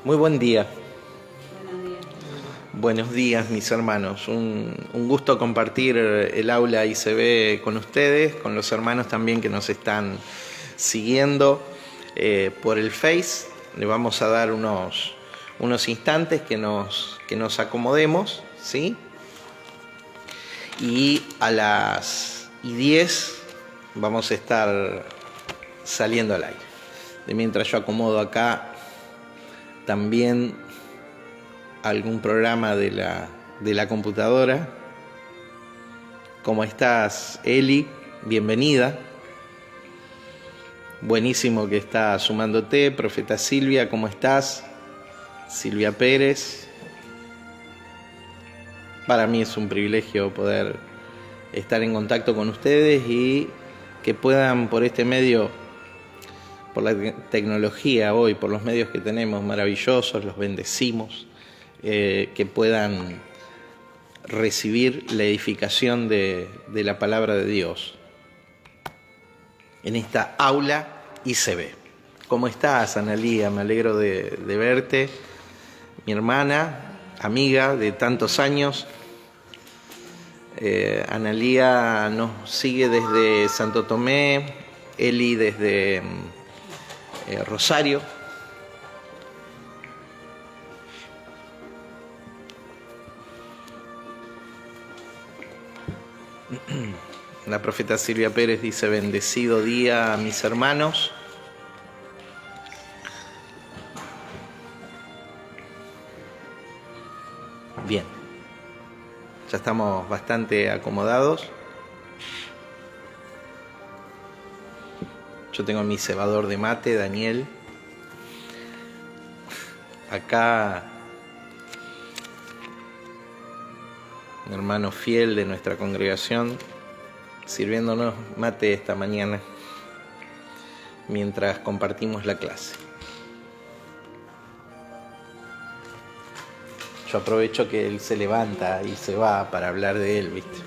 Muy buen día. Buenos días. Buenos días, mis hermanos. Un gusto compartir el aula ICB con ustedes, con los hermanos también que nos están siguiendo por el Face. Le vamos a dar unos instantes que nos acomodemos, ¿sí? Y a las 10 vamos a estar saliendo al aire. De mientras yo acomodo acá también algún programa de la computadora. ¿Cómo estás, Eli? Bienvenida. Buenísimo que está sumándote. Profeta Silvia, ¿cómo estás? Silvia Pérez. Para mí es un privilegio poder estar en contacto con ustedes y que puedan por este medio, por la tecnología hoy, por los medios que tenemos maravillosos, los bendecimos, que puedan recibir la edificación de la palabra de Dios en esta aula ICB. ¿Cómo estás, Analía? Me alegro de verte, mi hermana, amiga de tantos años. Analía nos sigue desde Santo Tomé, Eli desde Rosario. La profeta Silvia Pérez dice: bendecido día a mis hermanos. Bien, ya estamos bastante acomodados. Yo tengo mi cebador de mate, Daniel. Acá, un hermano fiel de nuestra congregación, sirviéndonos mate esta mañana mientras compartimos la clase. Yo aprovecho que él se levanta y se va para hablar de él, ¿viste?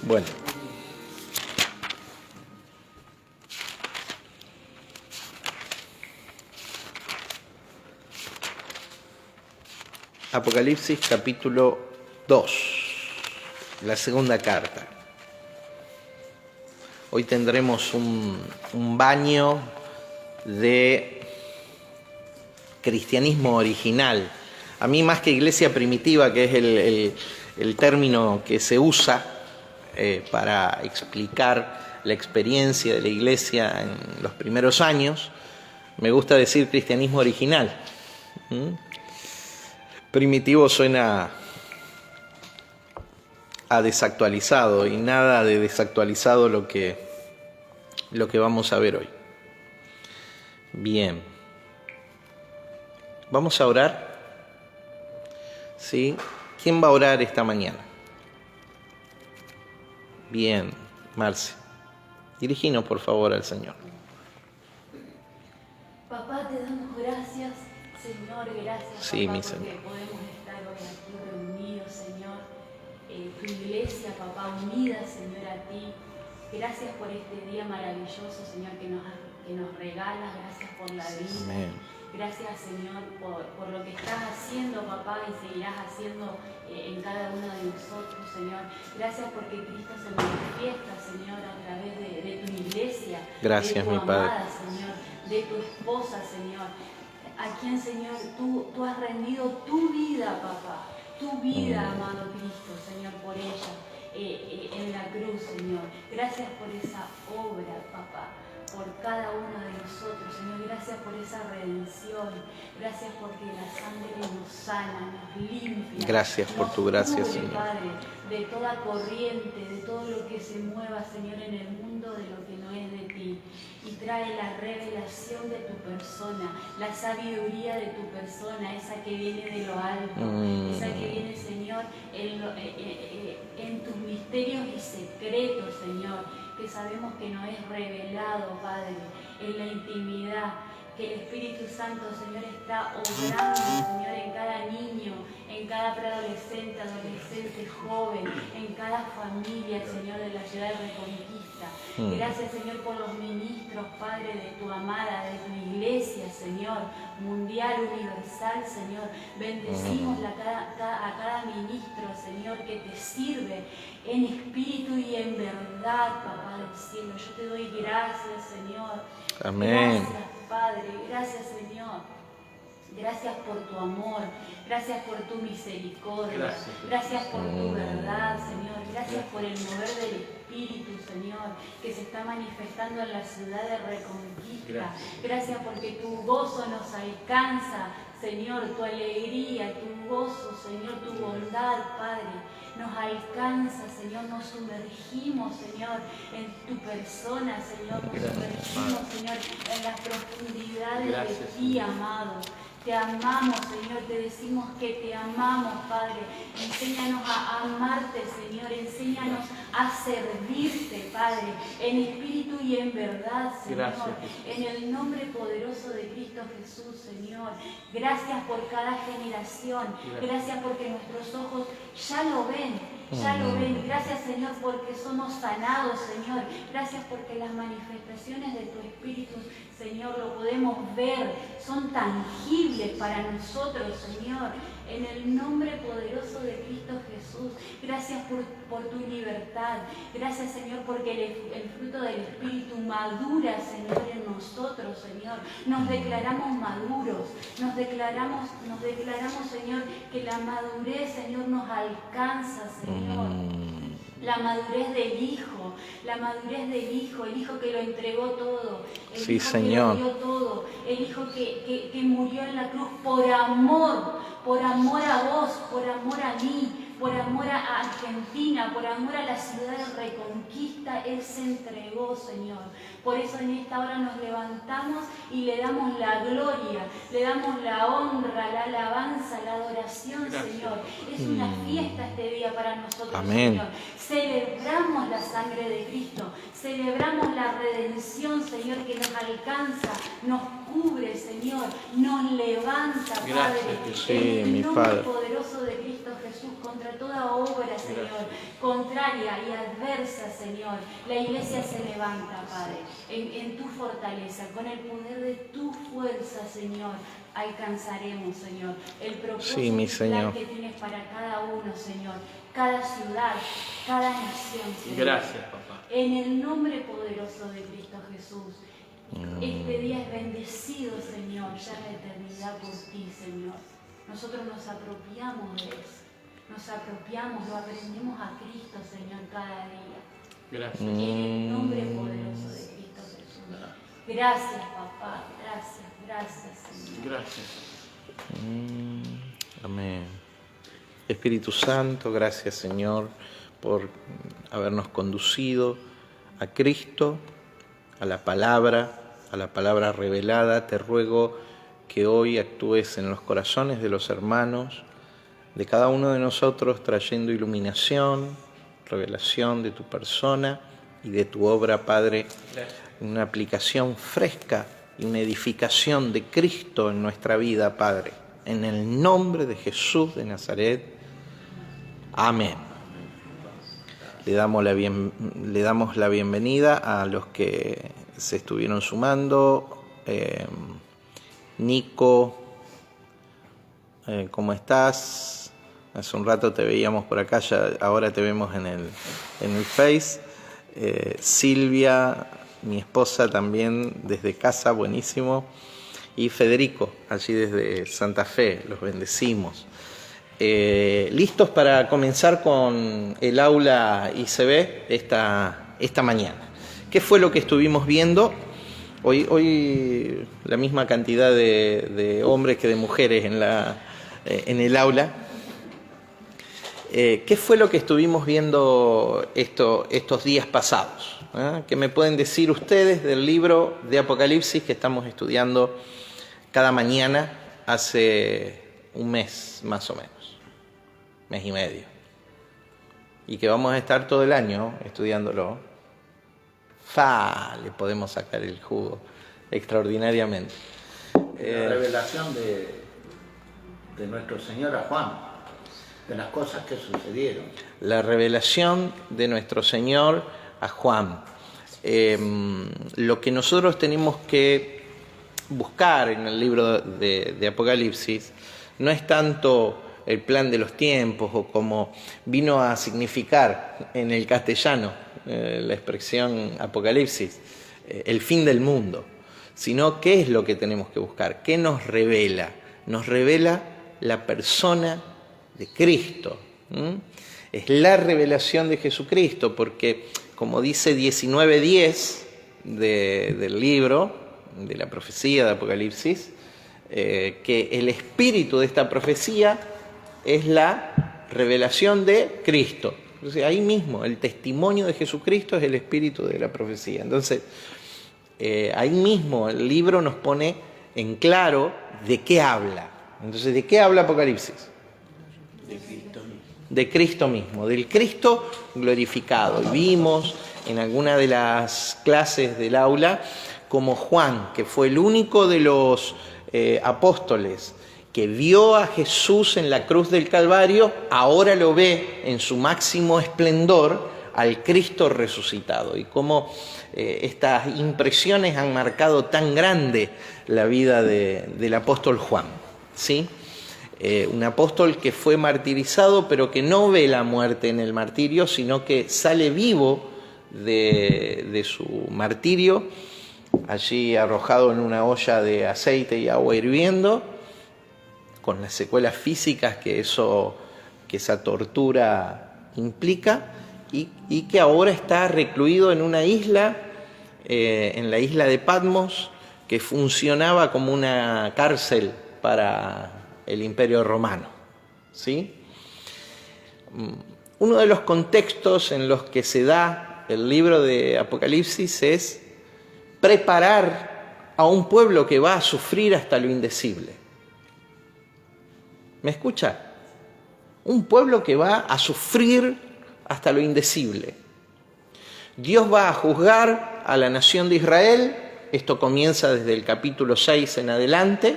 Bueno. Apocalipsis capítulo 2, la segunda carta. Hoy tendremos un baño de cristianismo original. A mí, más que iglesia primitiva, que es el término que se usa para explicar la experiencia de la iglesia en los primeros años, me gusta decir cristianismo original. Primitivo suena a desactualizado, y nada de desactualizado lo que vamos a ver hoy. Bien. Vamos a orar. ¿Sí? ¿Quién va a orar esta mañana? Bien, Marce. Dirigínos, por favor, al Señor. Papá, te damos gracias, Señor, gracias, Sí, papá, mi porque Señor. podemos estar hoy aquí reunidos, Señor. Tu iglesia, papá, unida, Señor, a ti. Gracias por este día maravilloso, Señor, que nos regalas. Gracias por la vida. Amén. Gracias, Señor, por lo que estás haciendo, papá, y seguirás haciendo en cada uno de nosotros, Señor. Gracias porque Cristo se manifiesta, Señor, a través de tu iglesia, Gracias, de tu mi Padre. amada, Señor, de tu esposa, Señor. A quien, Señor, tú has rendido tu vida, papá, tu vida, amado Cristo, Señor, por ella, en la cruz, Señor. Gracias por esa obra, papá, por cada uno de nosotros, Señor. Gracias por esa redención. Gracias porque la sangre nos sana, nos limpia. Gracias por tu gracia, cubre, Señor. Padre, de toda corriente, de todo lo que se mueva, Señor, en el mundo, de lo que no es de ti. Y trae la revelación de tu persona, la sabiduría de tu persona, esa que viene de lo alto, esa que viene, Señor, en tus misterios y secretos, Señor, que sabemos que no es revelado, Padre, en la intimidad, que el Espíritu Santo, Señor, está obrando, Señor, en cada niño, en cada preadolescente, adolescente, joven, en cada familia, Señor, de la ciudad de Reconquista. Gracias, Señor, por los ministros, Padre, de tu amada, de tu iglesia, Señor, mundial, universal, Señor. Bendecimos a cada ministro, Señor, que te sirve en espíritu y en verdad, Papá del cielo. Yo te doy gracias, Señor. Amén. Gracias, Padre. Gracias, Señor. Gracias por tu amor, gracias por tu misericordia, gracias por tu verdad, Señor. Gracias por el mover del Espíritu, Señor, que se está manifestando en la ciudad de Reconquista. Gracias porque tu gozo nos alcanza, Señor, tu alegría, tu gozo, Señor, tu bondad, Padre. Nos alcanza, Señor, nos sumergimos, Señor, en tu persona, Señor, nos sumergimos, Señor, en las profundidades de ti, amado. Te amamos, Señor, te decimos que te amamos, Padre. Enséñanos a amarte, Señor, enséñanos a servirte, Padre, en espíritu y en verdad, Señor. En el nombre poderoso de Cristo Jesús, Señor. Gracias por cada generación. Gracias porque nuestros ojos ya lo ven. Ya lo ven. Gracias, Señor, porque somos sanados, Señor. Gracias porque las manifestaciones de tu Espíritu, Señor, lo podemos ver. Son tangibles para nosotros, Señor. En el nombre poderoso de Cristo Jesús. Gracias por tu libertad. Gracias, Señor, porque el fruto del Espíritu madura, Señor, en nosotros, Señor. Nos declaramos maduros. Nos declaramos, Señor, que la madurez, Señor, nos alcanza, Señor. La madurez del Hijo, el Hijo que lo entregó todo, el Hijo Señor, que lo dio todo, el Hijo que murió en la cruz por amor a vos, por amor a mí, por amor a Argentina, por amor a la ciudad de Reconquista. Él se entregó, Señor. Por eso en esta hora nos levantamos y le damos la gloria, le damos la honra, la alabanza, la adoración, Señor. Es una fiesta este día para nosotros, Amén. Señor. Celebramos la sangre de Cristo, celebramos la redención, Señor, que nos alcanza, nos cubre, Señor, nos levanta, Padre. Sí, en mi el nombre Padre. poderoso de Cristo Jesús, contra toda obra, Señor, contraria y adversa, Señor. La iglesia se levanta, Padre, en tu fortaleza, con el poder de tu fuerza, Señor. Alcanzaremos, Señor, el propósito Sí, mi Señor. que tienes para cada uno, Señor, cada ciudad, cada nación, Señor. Gracias, papá. En el nombre poderoso de Cristo Jesús. Este día es bendecido, Señor, ya en la eternidad por ti, Señor. Nosotros nos apropiamos de eso. Nos apropiamos, lo aprendemos a Cristo, Señor, cada día. Gracias. En el nombre poderoso de Cristo Jesús. Gracias, papá. Gracias, Señor. Gracias. Amén. Espíritu Santo, gracias, Señor, por habernos conducido a Cristo, a la palabra revelada. Te ruego que hoy actúes en los corazones de los hermanos, de cada uno de nosotros, trayendo iluminación, revelación de tu persona y de tu obra, Padre, una aplicación fresca y una edificación de Cristo en nuestra vida, Padre. En el nombre de Jesús de Nazaret. Amén. Le damos la bienvenida a los que se estuvieron sumando. Nico, ¿cómo estás? Hace un rato te veíamos por acá, ya ahora te vemos en el Face. Silvia, mi esposa también desde casa, buenísimo. Y Federico, allí desde Santa Fe, los bendecimos. Listos para comenzar con el aula ICB esta mañana. ¿Qué fue lo que estuvimos viendo? Hoy la misma cantidad de hombres que de mujeres en el aula. ¿Qué fue lo que estuvimos viendo estos días pasados? ¿Qué me pueden decir ustedes del libro de Apocalipsis que estamos estudiando cada mañana hace un mes más o menos? Mes y medio. Y que vamos a estar todo el año estudiándolo. Le podemos sacar el jugo extraordinariamente. La revelación de nuestro Señor a Juan, de las cosas que sucedieron. La revelación de nuestro Señor a Juan. Lo que nosotros tenemos que buscar en el libro de Apocalipsis no es tanto el plan de los tiempos o como vino a significar en el castellano la expresión Apocalipsis, el fin del mundo, sino qué es lo que tenemos que buscar, qué nos revela. Nos revela la persona de Cristo. Es la revelación de Jesucristo, porque como dice 19:10 del libro, de la profecía de Apocalipsis, que el espíritu de esta profecía es la revelación de Cristo. Entonces ahí mismo, el testimonio de Jesucristo es el espíritu de la profecía. Entonces, ahí mismo el libro nos pone en claro de qué habla. Entonces, ¿de qué habla Apocalipsis? De Cristo mismo, del Cristo glorificado. Y vimos en alguna de las clases del aula como Juan, que fue el único de los apóstoles que vio a Jesús en la cruz del Calvario, ahora lo ve en su máximo esplendor al Cristo resucitado. Y cómo estas impresiones han marcado tan grande la vida del apóstol Juan, ¿sí? Un apóstol que fue martirizado, pero que no ve la muerte en el martirio, sino que sale vivo de su martirio, allí arrojado en una olla de aceite y agua hirviendo, con las secuelas físicas que esa tortura implica, y que ahora está recluido en una isla, en la isla de Patmos, que funcionaba como una cárcel para el Imperio Romano, ¿sí? Uno de los contextos en los que se da el libro de Apocalipsis es preparar a un pueblo que va a sufrir hasta lo indecible. ¿Me escucha? Un pueblo que va a sufrir hasta lo indecible. Dios va a juzgar a la nación de Israel. Esto comienza desde el capítulo 6 en adelante,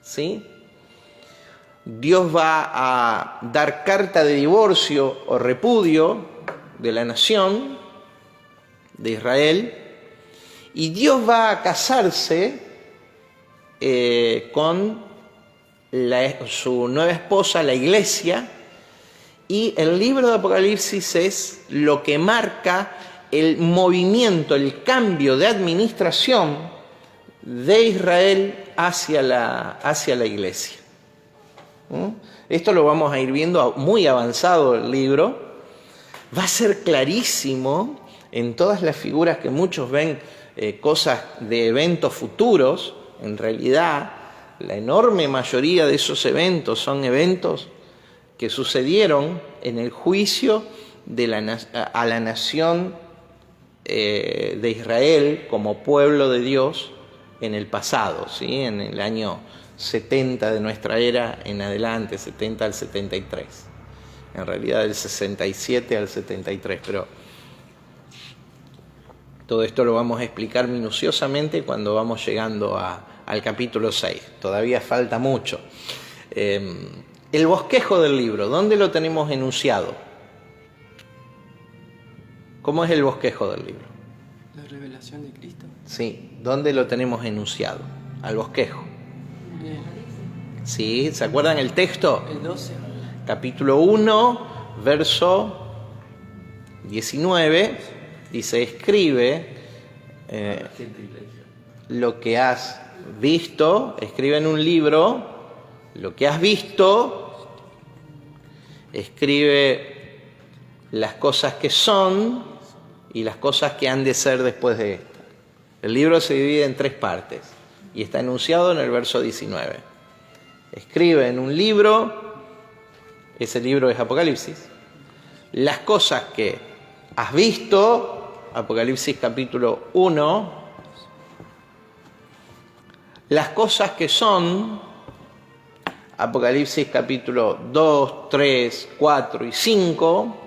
¿sí? Dios va a dar carta de divorcio o repudio de la nación de Israel, y Dios va a casarse con su nueva esposa, la iglesia, y el libro de Apocalipsis es lo que marca el movimiento, el cambio de administración de Israel hacia la iglesia. Esto lo vamos a ir viendo muy avanzado el libro. Va a ser clarísimo en todas las figuras que muchos ven cosas de eventos futuros. En realidad, la enorme mayoría de esos eventos son eventos que sucedieron en el juicio a la nación de Israel como pueblo de Dios en el pasado, ¿sí? En el año 70 de nuestra era en adelante, 70 al 73. En realidad del 67 al 73, pero todo esto lo vamos a explicar minuciosamente cuando vamos llegando al capítulo 6. Todavía falta mucho. El bosquejo del libro, ¿dónde lo tenemos enunciado? ¿Cómo es el bosquejo del libro? La revelación de Cristo. Sí, ¿dónde lo tenemos enunciado? Al bosquejo. Bien. ¿Sí? ¿Se acuerdan el texto? El 12. Capítulo 1, verso 19, dice, escribe lo que has visto, escribe en un libro lo que has visto, escribe las cosas que son y las cosas que han de ser después de esta. El libro se divide en 3 partes y está enunciado en el verso 19. Escribe en un libro, ese libro es Apocalipsis, las cosas que has visto, Apocalipsis capítulo 1, las cosas que son, Apocalipsis capítulo 2, 3, 4 y 5,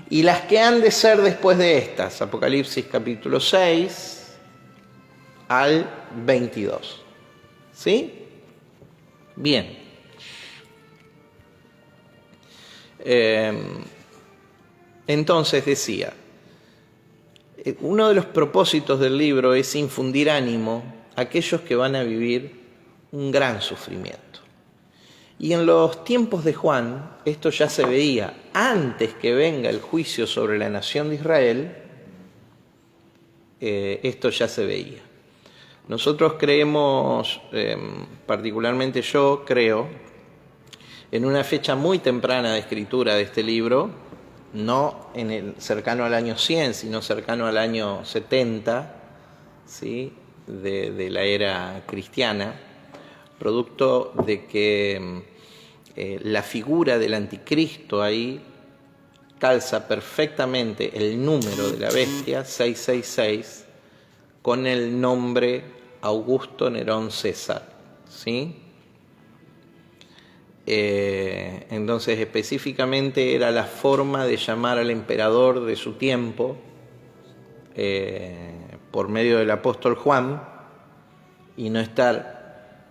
y las que han de ser después de estas, Apocalipsis capítulo 6 al 22. ¿Sí? Bien. Entonces decía, uno de los propósitos del libro es infundir ánimo a aquellos que van a vivir un gran sufrimiento. Y en los tiempos de Juan, esto ya se veía. Antes que venga el juicio sobre la nación de Israel, esto ya se veía. Nosotros creemos, particularmente yo creo, en una fecha muy temprana de escritura de este libro, no cercano al año 100, sino cercano al año 70, ¿sí? de la era cristiana, producto de que la figura del anticristo ahí calza perfectamente el número de la bestia, 666, con el nombre Augusto Nerón César, ¿sí? Entonces específicamente era la forma de llamar al emperador de su tiempo por medio del apóstol Juan y no estar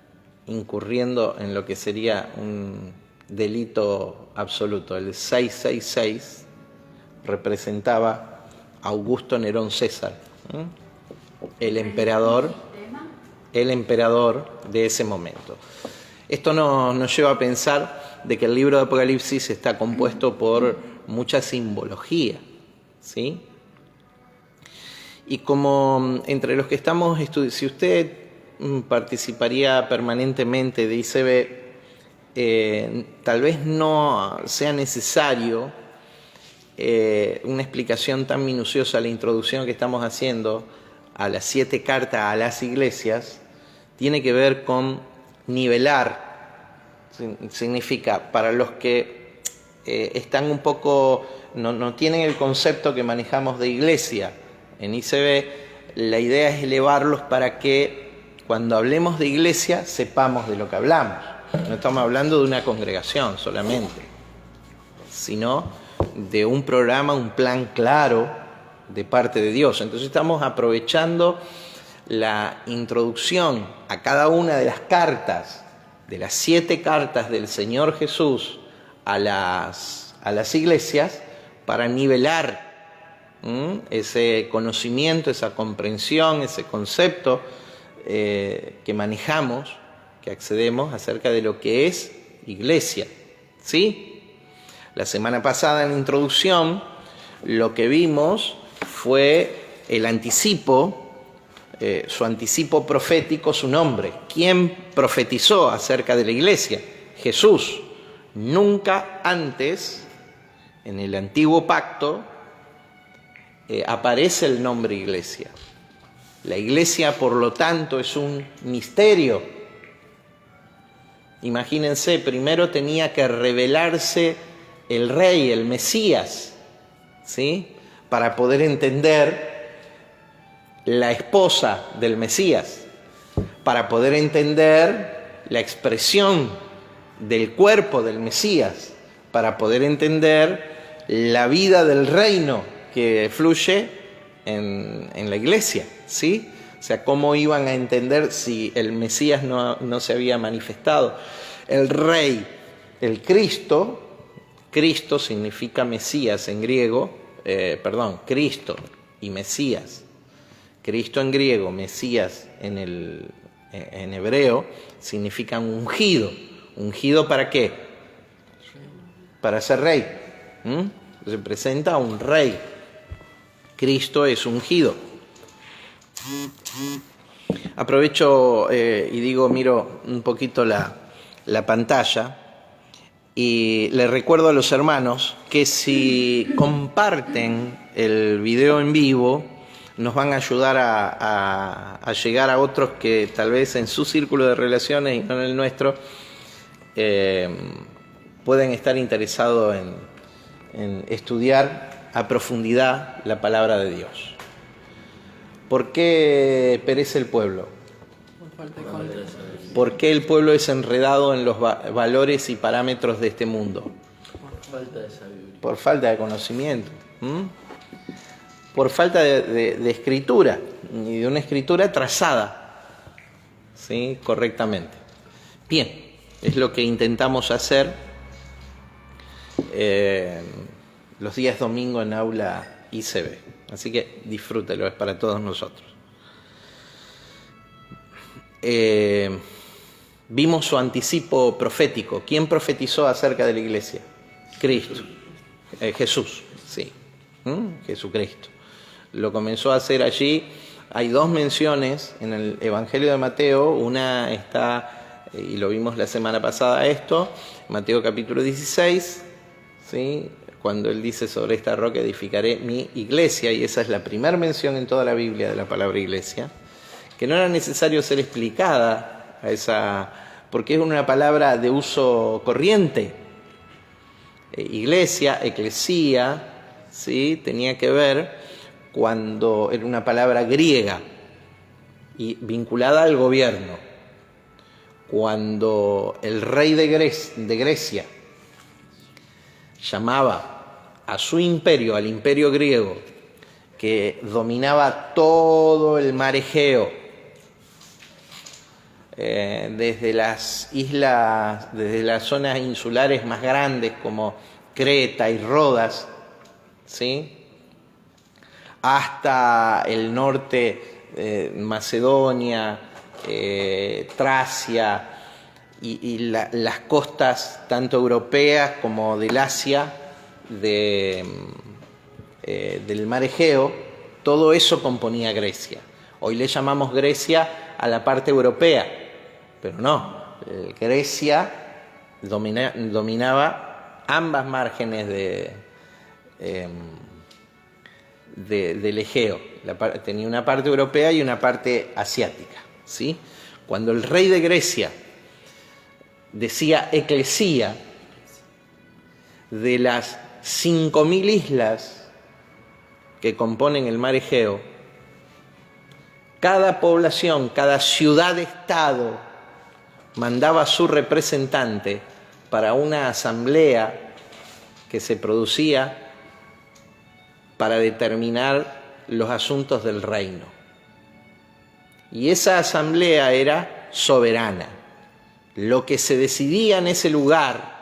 incurriendo en lo que sería un delito absoluto. El 666 representaba a Augusto Nerón César, el emperador de ese momento. Esto nos lleva a pensar de que el libro de Apocalipsis está compuesto por mucha simbología, ¿sí? Y como entre los que estamos estudiando, si usted participaría permanentemente de ICB, tal vez no sea necesario una explicación tan minuciosa a la introducción que estamos haciendo a las 7 cartas a las iglesias. Tiene que ver con nivelar, significa para los que están un poco, no tienen el concepto que manejamos de iglesia en ICB, la idea es elevarlos para que cuando hablemos de iglesia sepamos de lo que hablamos. No estamos hablando de una congregación solamente, sino de un programa, un plan claro de parte de Dios. Entonces estamos aprovechando la introducción a cada una de las cartas, de las 7 cartas del Señor Jesús a las iglesias, para nivelar ese conocimiento, esa comprensión, ese concepto que manejamos, que accedemos acerca de lo que es iglesia, ¿sí? La semana pasada en la introducción lo que vimos fue el anticipo, su anticipo profético, su nombre. ¿Quién profetizó acerca de la iglesia? Jesús. Nunca antes, en el antiguo pacto, aparece el nombre iglesia. La iglesia, por lo tanto, es un misterio. Imagínense, primero tenía que revelarse el rey, el Mesías, ¿sí? Para poder entender la esposa del Mesías, para poder entender la expresión del cuerpo del Mesías, para poder entender la vida del reino que fluye en la iglesia, ¿sí? O sea, cómo iban a entender si el Mesías no se había manifestado. El rey, el Cristo significa Mesías en griego, Cristo y Mesías. Cristo en griego, Mesías en hebreo, significan ungido. ¿Ungido para qué? Para ser rey. Se presenta a un rey. Cristo es ungido. Aprovecho y digo, miro un poquito la pantalla y le recuerdo a los hermanos que si comparten el video en vivo, nos van a ayudar a llegar a otros que tal vez en su círculo de relaciones y no en el nuestro pueden estar interesados en estudiar a profundidad la palabra de Dios. ¿Por qué perece el pueblo? Por falta de conocimiento. ¿Por qué el pueblo es enredado en los valores y parámetros de este mundo? Por falta de sabiduría. Por falta de conocimiento. Por falta de escritura, y de una escritura trazada. ¿sí? Correctamente. Bien, es lo que intentamos hacer los días domingo en aula ICB. Así que disfrútelo, es para todos nosotros. Vimos su anticipo profético. ¿Quién profetizó acerca de la iglesia? Cristo. Jesús, sí. Jesucristo. Lo comenzó a hacer allí. Hay dos menciones en el Evangelio de Mateo. Una está, y lo vimos la semana pasada esto, Mateo capítulo 16, ¿sí? Cuando él dice: sobre esta roca edificaré mi iglesia, y esa es la primera mención en toda la Biblia de la palabra iglesia, que no era necesario ser explicada a esa, porque es una palabra de uso corriente. Iglesia, eclesía, ¿sí? Tenía que ver cuando era una palabra griega y vinculada al gobierno. Cuando el rey de Grecia llamaba a su imperio, al imperio griego, que dominaba todo el mar Egeo, desde las islas, desde las zonas insulares más grandes como Creta y Rodas, ¿sí? Hasta el norte, Macedonia, Tracia y las costas tanto europeas como del Asia, del mar Egeo. Todo eso componía Grecia. Hoy le llamamos Grecia a la parte europea, pero no, Grecia dominaba ambas márgenes del Egeo. Tenía una parte europea y una parte asiática, ¿sí? Cuando el rey de Grecia decía eclesía, de las 5.000 islas que componen el mar Egeo, cada población, cada ciudad-estado mandaba a su representante para una asamblea que se producía para determinar los asuntos del reino. Y esa asamblea era soberana. Lo que se decidía en ese lugar,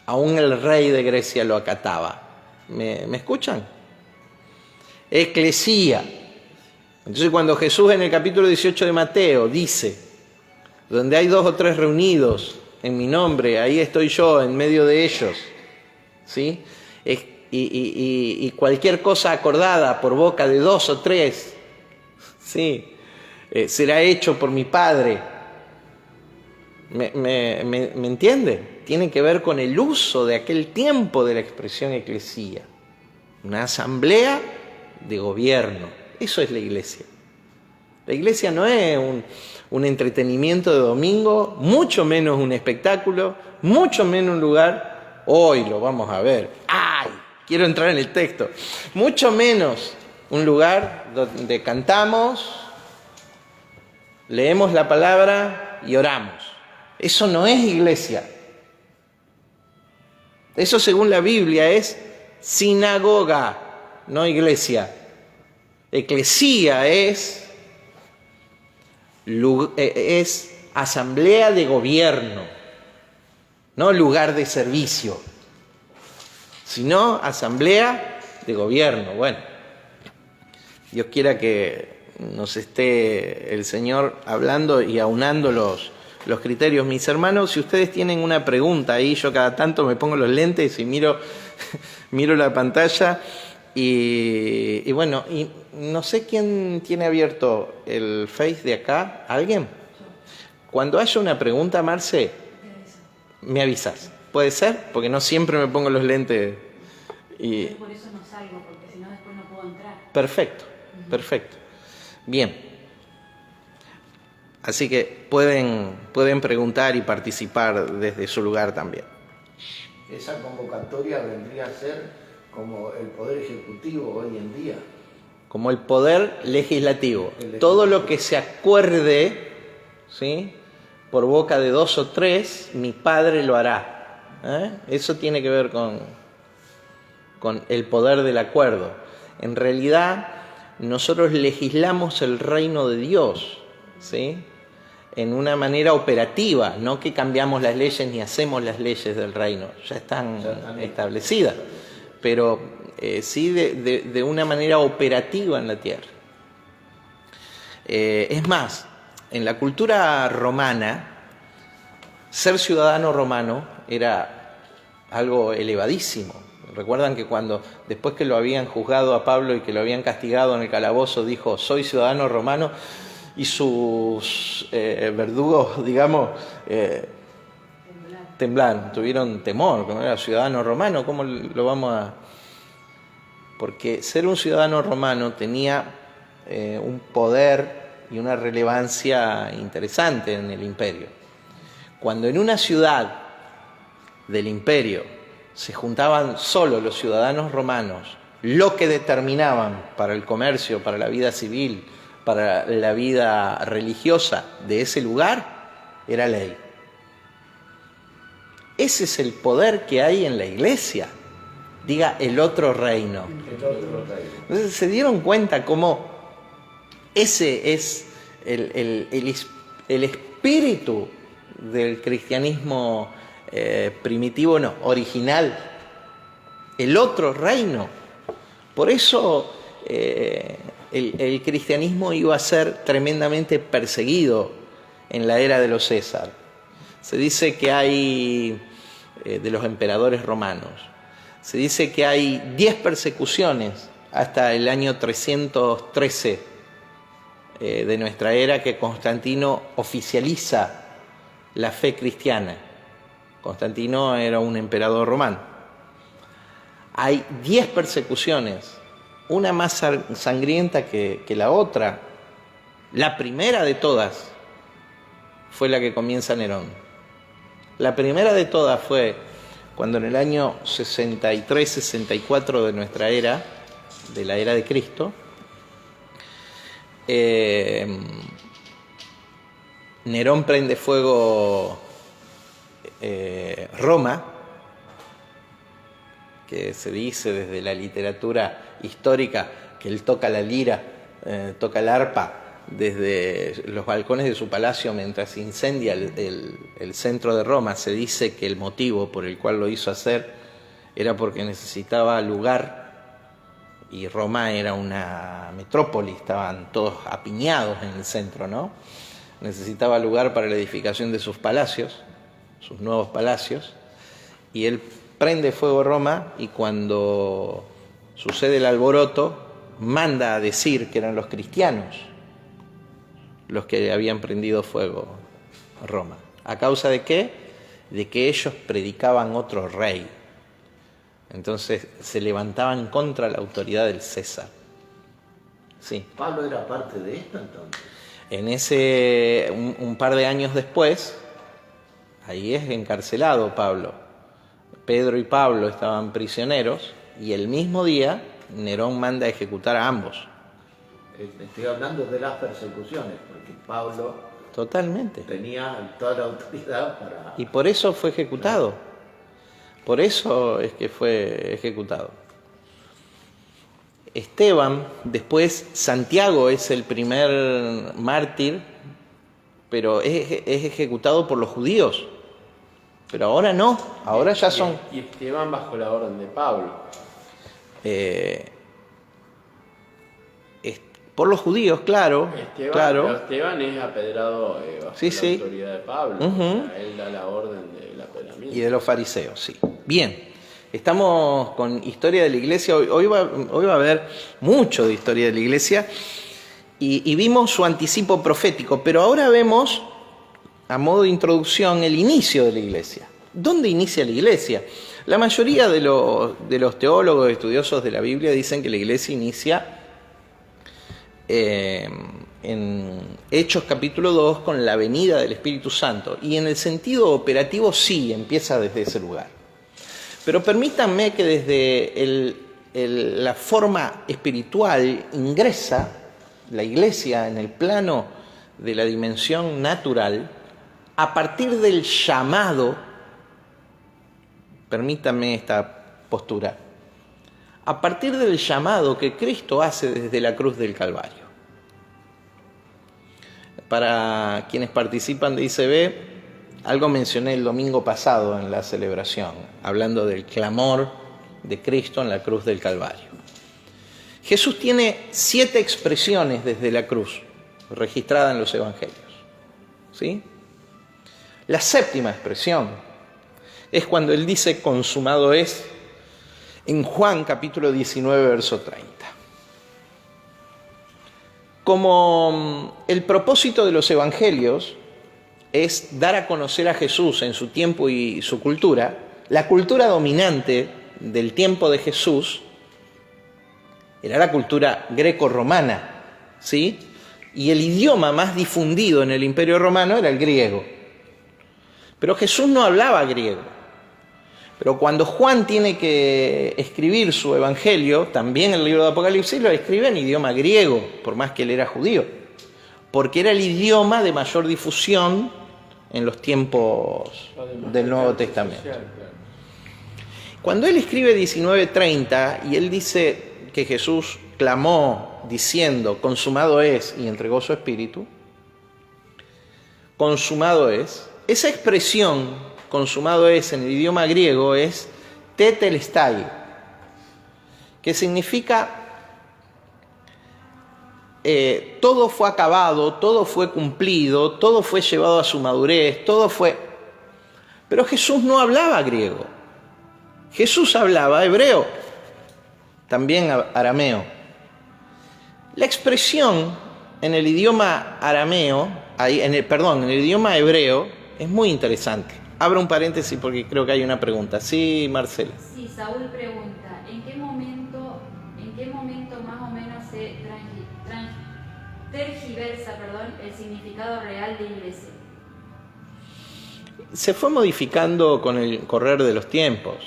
aún el rey de Grecia lo acataba. ¿Me escuchan? Eclesía. Entonces, cuando Jesús en el capítulo 18 de Mateo dice: donde hay 2 o 3 reunidos en mi nombre, ahí estoy yo en medio de ellos, ¿sí? Y cualquier cosa acordada por boca de 2 o 3, ¿sí? Será hecho por mi Padre. ¿Me entiende? Tiene que ver con el uso de aquel tiempo de la expresión eclesía. Una asamblea de gobierno. Eso es la iglesia. La iglesia no es un entretenimiento de domingo, mucho menos un espectáculo, mucho menos un lugar. Hoy lo vamos a ver. ¡Ay! Quiero entrar en el texto. Mucho menos un lugar donde cantamos, leemos la palabra y oramos. Eso no es iglesia. Eso, según la Biblia, es sinagoga, no iglesia. Eclesía es asamblea de gobierno, no lugar de servicio, sino asamblea de gobierno. Bueno, Dios quiera que nos esté el Señor hablando y aunando los criterios. Mis hermanos, si ustedes tienen una pregunta ahí, yo cada tanto me pongo los lentes y miro la pantalla y bueno, y no sé quién tiene abierto el Face de acá. ¿Alguien? Cuando haya una pregunta, Marce, me avisas. ¿Puede ser? Porque no siempre me pongo los lentes y... Yo por eso no salgo, porque si no después no puedo entrar. Perfecto, perfecto. Bien. Así que pueden preguntar y participar desde su lugar también. Esa convocatoria vendría a ser como el Poder Ejecutivo hoy en día. Como el Poder Legislativo. Todo lo que se acuerde, ¿sí?, por boca de 2 o 3, mi Padre lo hará. Eso tiene que ver con el poder del acuerdo. En realidad, nosotros legislamos el reino de Dios, ¿sí? en una manera operativa, no que cambiamos las leyes ni hacemos las leyes del reino, ya están establecidas, pero sí de una manera operativa en la tierra. Es más, en la cultura romana, ser ciudadano romano era algo elevadísimo. Recuerdan que después que lo habían juzgado a Pablo y que lo habían castigado en el calabozo, dijo, soy ciudadano romano, y sus verdugos, digamos, temblaron, tuvieron temor, como era ciudadano romano, ¿cómo lo vamos a...? Porque ser un ciudadano romano tenía un poder y una relevancia interesante en el imperio. Cuando en una ciudad del imperio se juntaban solo los ciudadanos romanos, lo que determinaban para el comercio, para la vida civil, para la vida religiosa de ese lugar, era ley. Ese es el poder que hay en la iglesia. Diga, el otro reino. Entonces se dieron cuenta cómo ese es el espíritu del cristianismo primitivo, no, original. El otro reino. Por eso el cristianismo iba a ser tremendamente perseguido en la era de los César. Se dice que hay, de los emperadores romanos, se dice que hay 10 persecuciones hasta el año 313 de nuestra era, que Constantino oficializa la fe cristiana. Constantino era un emperador romano. Hay 10 persecuciones, una más sangrienta que la otra. La primera de todas fue la que comienza Nerón. La primera de todas fue cuando en el año 63-64 de nuestra era, de la era de Cristo, Nerón prende fuego Roma, que se dice desde la literatura histórica que él toca la lira, toca el arpa desde los balcones de su palacio mientras incendia el centro de Roma. Se dice que el motivo por el cual lo hizo hacer era porque necesitaba lugar, y Roma era una metrópoli, estaban todos apiñados en el centro, ¿no? Necesitaba lugar para la edificación de sus palacios, sus nuevos palacios, y él prende fuego Roma, y cuando sucede el alboroto manda a decir que eran los cristianos los que habían prendido fuego Roma. ¿A causa de qué? De que ellos predicaban otro rey. Entonces se levantaban contra la autoridad del César. Sí. ¿Pablo era parte de esto entonces? Un par de años después, ahí es encarcelado Pablo. Pedro y Pablo estaban prisioneros y el mismo día Nerón manda a ejecutar a ambos. Estoy hablando de las persecuciones, porque Pablo totalmente tenía toda la autoridad para... Y por eso fue ejecutado. Por eso es que fue ejecutado. Esteban, después Santiago es el primer mártir, pero es ejecutado por los judíos. Pero ahora no, ahora ya son... Y Esteban bajo la orden de Pablo. Por los judíos, claro. Pero Esteban es apedrado bajo la autoridad de Pablo. Uh-huh. O sea, él da la orden del apedramiento. Y de los fariseos, sí. Bien, estamos con historia de la iglesia. Hoy va a haber mucho de historia de la iglesia. Y vimos su anticipo profético, pero ahora vemos, a modo de introducción, el inicio de la iglesia. ¿Dónde inicia la iglesia? La mayoría de los teólogos estudiosos de la Biblia dicen que la iglesia inicia en Hechos capítulo 2 con la venida del Espíritu Santo, y en el sentido operativo sí, empieza desde ese lugar. Pero permítanme que desde la forma espiritual ingresa la iglesia en el plano de la dimensión natural a partir del llamado, permítanme esta postura, a partir del llamado que Cristo hace desde la cruz del Calvario. para quienes participan de ICB, algo mencioné el domingo pasado en la celebración, hablando del clamor de Cristo en la cruz del Calvario. Jesús tiene 7 expresiones desde la cruz, registradas en los evangelios. ¿Sí? La 7ª expresión es cuando Él dice consumado es, en Juan capítulo 19, verso 30. Como el propósito de los evangelios es dar a conocer a Jesús en su tiempo y su cultura, la cultura dominante del tiempo de Jesús era la cultura greco-romana, ¿sí? Y el idioma más difundido en el Imperio Romano era el griego. Pero Jesús no hablaba griego. Pero cuando Juan tiene que escribir su evangelio, también el libro de Apocalipsis lo escribe en idioma griego, por más que él era judío, porque era el idioma de mayor difusión en los tiempos del Nuevo Testamento. Cuando él escribe 19:30 y él dice que Jesús clamó diciendo consumado es y entregó su espíritu, consumado es, esa expresión consumado es en el idioma griego es tetelestai, que significa todo fue acabado, todo fue cumplido, todo fue llevado a su madurez, todo fue... Pero Jesús no hablaba griego, Jesús hablaba hebreo, también arameo. La expresión en el idioma arameo, en el idioma hebreo, es muy interesante. Abro un paréntesis porque creo que hay una pregunta. Sí, Marcela. Sí, Saúl pregunta, ¿en qué momento más o menos se tergiversa el significado real de iglesia? Se fue modificando con el correr de los tiempos.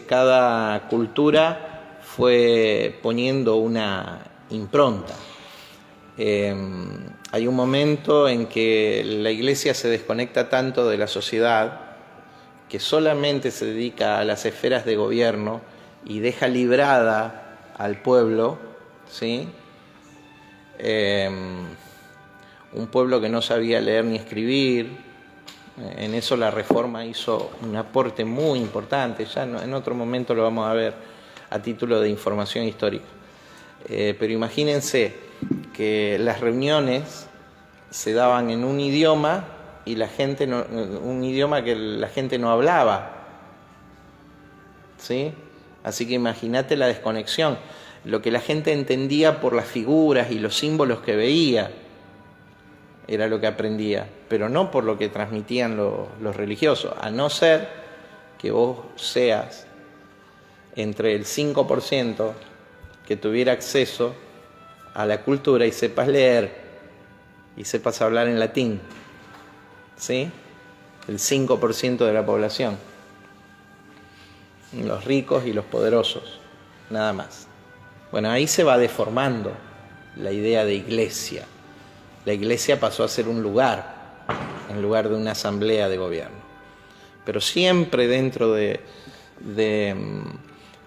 Cada cultura fue poniendo una impronta. Hay un momento en que la iglesia se desconecta tanto de la sociedad que solamente se dedica a las esferas de gobierno y deja librada al pueblo, ¿sí? Un pueblo que no sabía leer ni escribir. En eso la Reforma hizo un aporte muy importante, ya en otro momento lo vamos a ver a título de información histórica. Pero imagínense que las reuniones se daban en un idioma y un idioma que la gente no hablaba, ¿sí? Así que imagínate la desconexión, lo que la gente entendía por las figuras y los símbolos que veía era lo que aprendía, pero no por lo que transmitían los religiosos, a no ser que vos seas entre el 5% que tuviera acceso a la cultura y sepas leer y sepas hablar en latín, ¿sí? El 5% de la población, los ricos y los poderosos, nada más. Bueno, ahí se va deformando la idea de iglesia. La iglesia pasó a ser un lugar, en lugar de una asamblea de gobierno. Pero siempre dentro de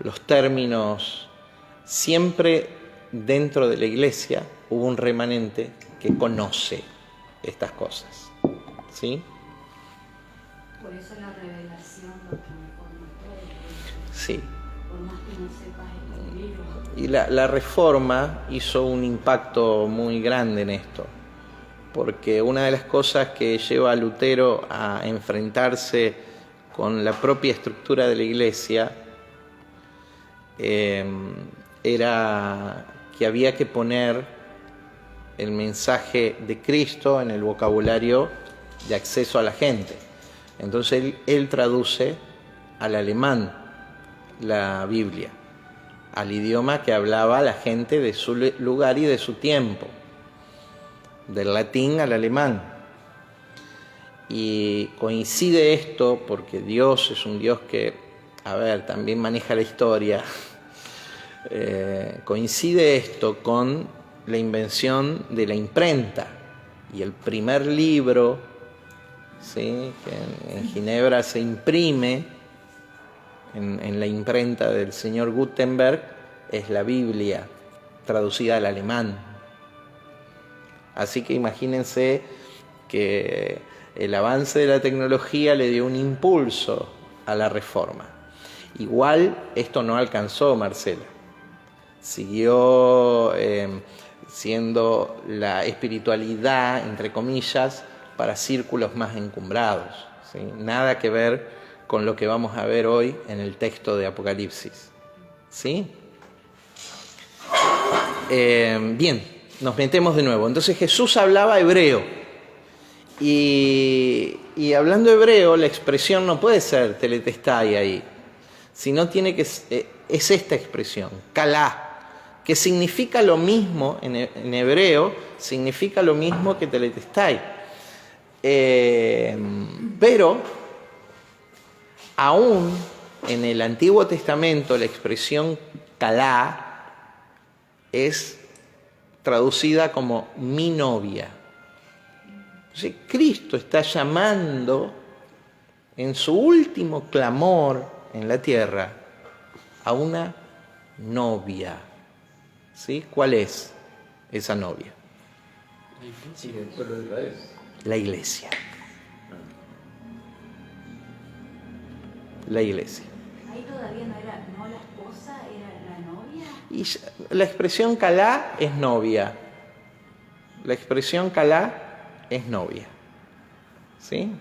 los términos, siempre dentro de la iglesia hubo un remanente que conoce estas cosas, ¿sí? Por eso la revelación lo transforma todo. Sí. Por más que no sepas escribir. Y la Reforma hizo un impacto muy grande en esto, porque una de las cosas que lleva a Lutero a enfrentarse con la propia estructura de la iglesia era que había que poner el mensaje de Cristo en el vocabulario de acceso a la gente. Entonces él traduce al alemán la Biblia, al idioma que hablaba la gente de su lugar y de su tiempo, del latín al alemán. Y coincide esto porque Dios es un Dios que, también maneja la historia. Coincide esto con la invención de la imprenta y el primer libro, ¿sí?, que en Ginebra se imprime en la imprenta del señor Gutenberg es la Biblia, traducida al alemán. Así que imagínense que el avance de la tecnología le dio un impulso a la reforma. Igual esto no alcanzó Marcela. Siguió siendo la espiritualidad, entre comillas, para círculos más encumbrados, ¿sí? Nada que ver con lo que vamos a ver hoy en el texto de Apocalipsis, ¿sí? Bien, nos metemos de nuevo. Entonces Jesús hablaba hebreo. Y hablando hebreo, la expresión no puede ser teletestai ahí, sino tiene que es esta expresión, kalá, que significa lo mismo en hebreo, significa lo mismo que teletestai. Pero aún en el Antiguo Testamento la expresión kalá es traducida como mi novia. Entonces, Cristo está llamando en su último clamor en la tierra a una novia. ¿Sí? ¿Cuál es esa novia? Sí, el pueblo de Israel. La iglesia. La iglesia. Ahí todavía no era no la esposa, era la novia. Y la expresión kalá es novia. La expresión kalá es novia. ¿Sí?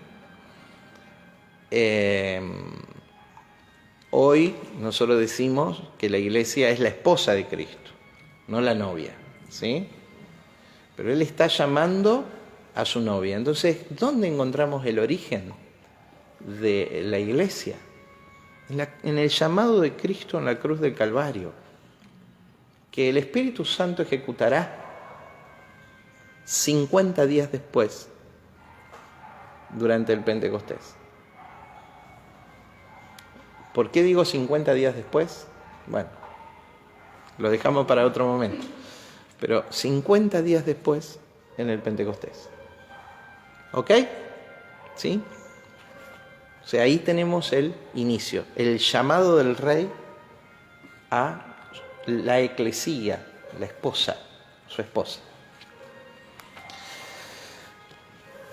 Hoy nosotros decimos que la iglesia es la esposa de Cristo, no la novia. ¿Sí? Pero Él está llamando a su novia. Entonces, ¿dónde encontramos el origen de la iglesia? En el llamado de Cristo en la cruz del Calvario, que el Espíritu Santo ejecutará 50 días después, durante el Pentecostés. ¿Por qué digo 50 días después? Bueno, lo dejamos para otro momento. Pero 50 días después, en el Pentecostés. ¿Ok? ¿Sí? O sea, ahí tenemos el inicio, el llamado del rey a la eclesía, la esposa, su esposa.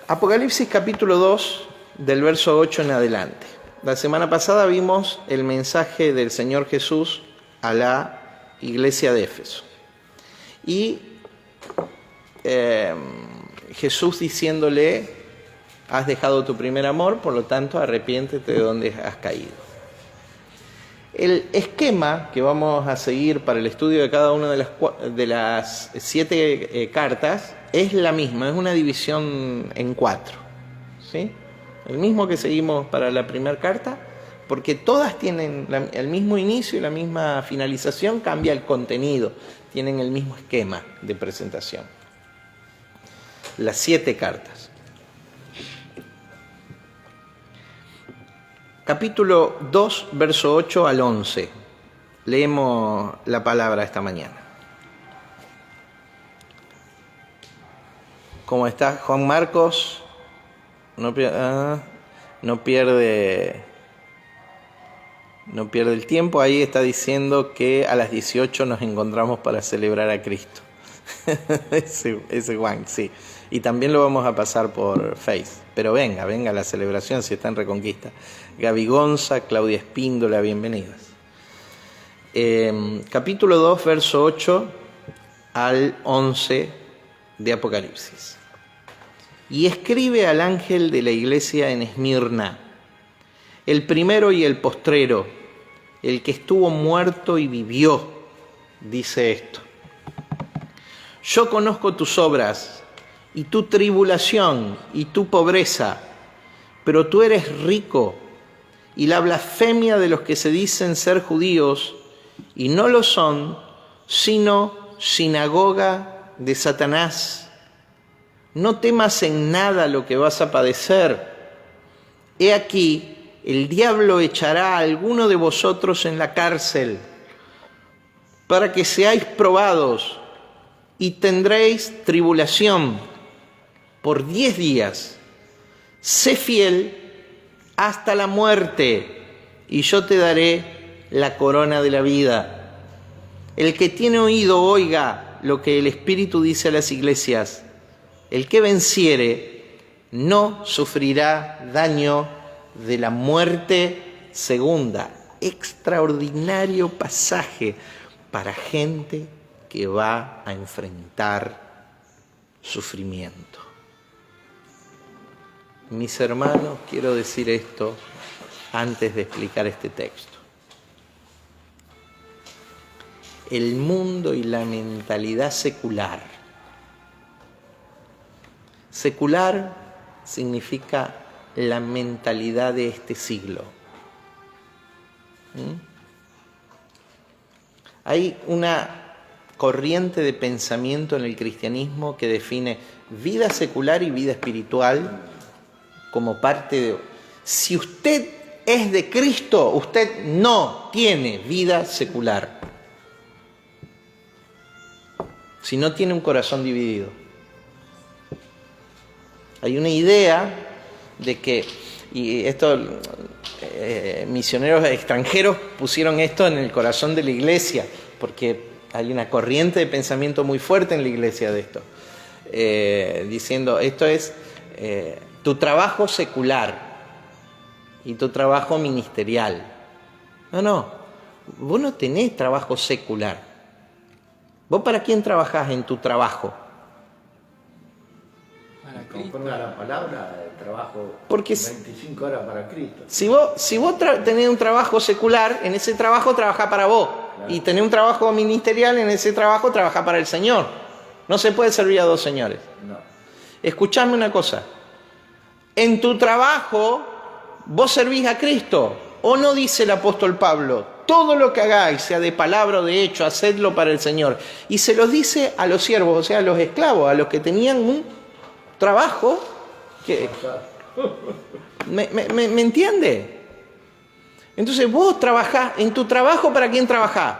Apocalipsis capítulo 2, del verso 8 en adelante. La semana pasada vimos el mensaje del Señor Jesús a la iglesia de Éfeso. Y Jesús diciéndole, has dejado tu primer amor, por lo tanto arrepiéntete de donde has caído. El esquema que vamos a seguir para el estudio de cada una de las 7 cartas es la misma, es una división en 4. ¿Sí? El mismo que seguimos para la primera carta, porque todas tienen el mismo inicio y la misma finalización, cambia el contenido, tienen el mismo esquema de presentación. Las 7 cartas. Capítulo 2, verso 8 al 11. Leemos la palabra esta mañana. ¿Cómo está Juan Marcos? No pierde el tiempo. Ahí está diciendo que a las 18 nos encontramos para celebrar a Cristo. ese Juan, sí. Y también lo vamos a pasar por Face. Pero venga la celebración si está en Reconquista. Gaby Gonza, Claudia Espíndola, bienvenidas. Capítulo 2, verso 8 al 11 de Apocalipsis. Y escribe al ángel de la iglesia en Esmirna, el primero y el postrero, el que estuvo muerto y vivió, dice esto. Yo conozco tus obras y tu tribulación y tu pobreza, pero tú eres rico, y la blasfemia de los que se dicen ser judíos y no lo son, sino sinagoga de Satanás. No temas en nada lo que vas a padecer. He aquí, el diablo echará a alguno de vosotros en la cárcel, para que seáis probados, y tendréis tribulación por 10 días. Sé fiel hasta la muerte, y yo te daré la corona de la vida. El que tiene oído, oiga lo que el Espíritu dice a las iglesias. El que venciere no sufrirá daño de la muerte segunda. Extraordinario pasaje para gente que va a enfrentar sufrimiento. Mis hermanos, quiero decir esto antes de explicar este texto. El mundo y la mentalidad secular. Secular significa la mentalidad de este siglo. Hay una corriente de pensamiento en el cristianismo que define vida secular y vida espiritual como parte de... Si usted es de Cristo, usted no tiene vida secular. Si no tiene un corazón dividido. Hay una idea de que, y esto, misioneros extranjeros pusieron esto en el corazón de la iglesia, porque hay una corriente de pensamiento muy fuerte en la iglesia de esto, diciendo, esto es tu trabajo secular y tu trabajo ministerial. No, vos no tenés trabajo secular. ¿Vos para quién trabajás en tu trabajo? Conforme a la palabra, el trabajo porque 25 horas para Cristo. Si vos tenés un trabajo secular, en ese trabajo trabajá para vos. Claro. Y tenés un trabajo ministerial, en ese trabajo trabajá para el Señor. No se puede servir a dos señores. No. Escuchame una cosa. En tu trabajo, vos servís a Cristo. ¿O no dice el apóstol Pablo? Todo lo que hagáis, sea de palabra o de hecho, hacedlo para el Señor. Y se los dice a los siervos, o sea, a los esclavos, a los que tenían un trabajo que... ¿Me entiende? Entonces vos trabajás, en tu trabajo, ¿para quién trabajás?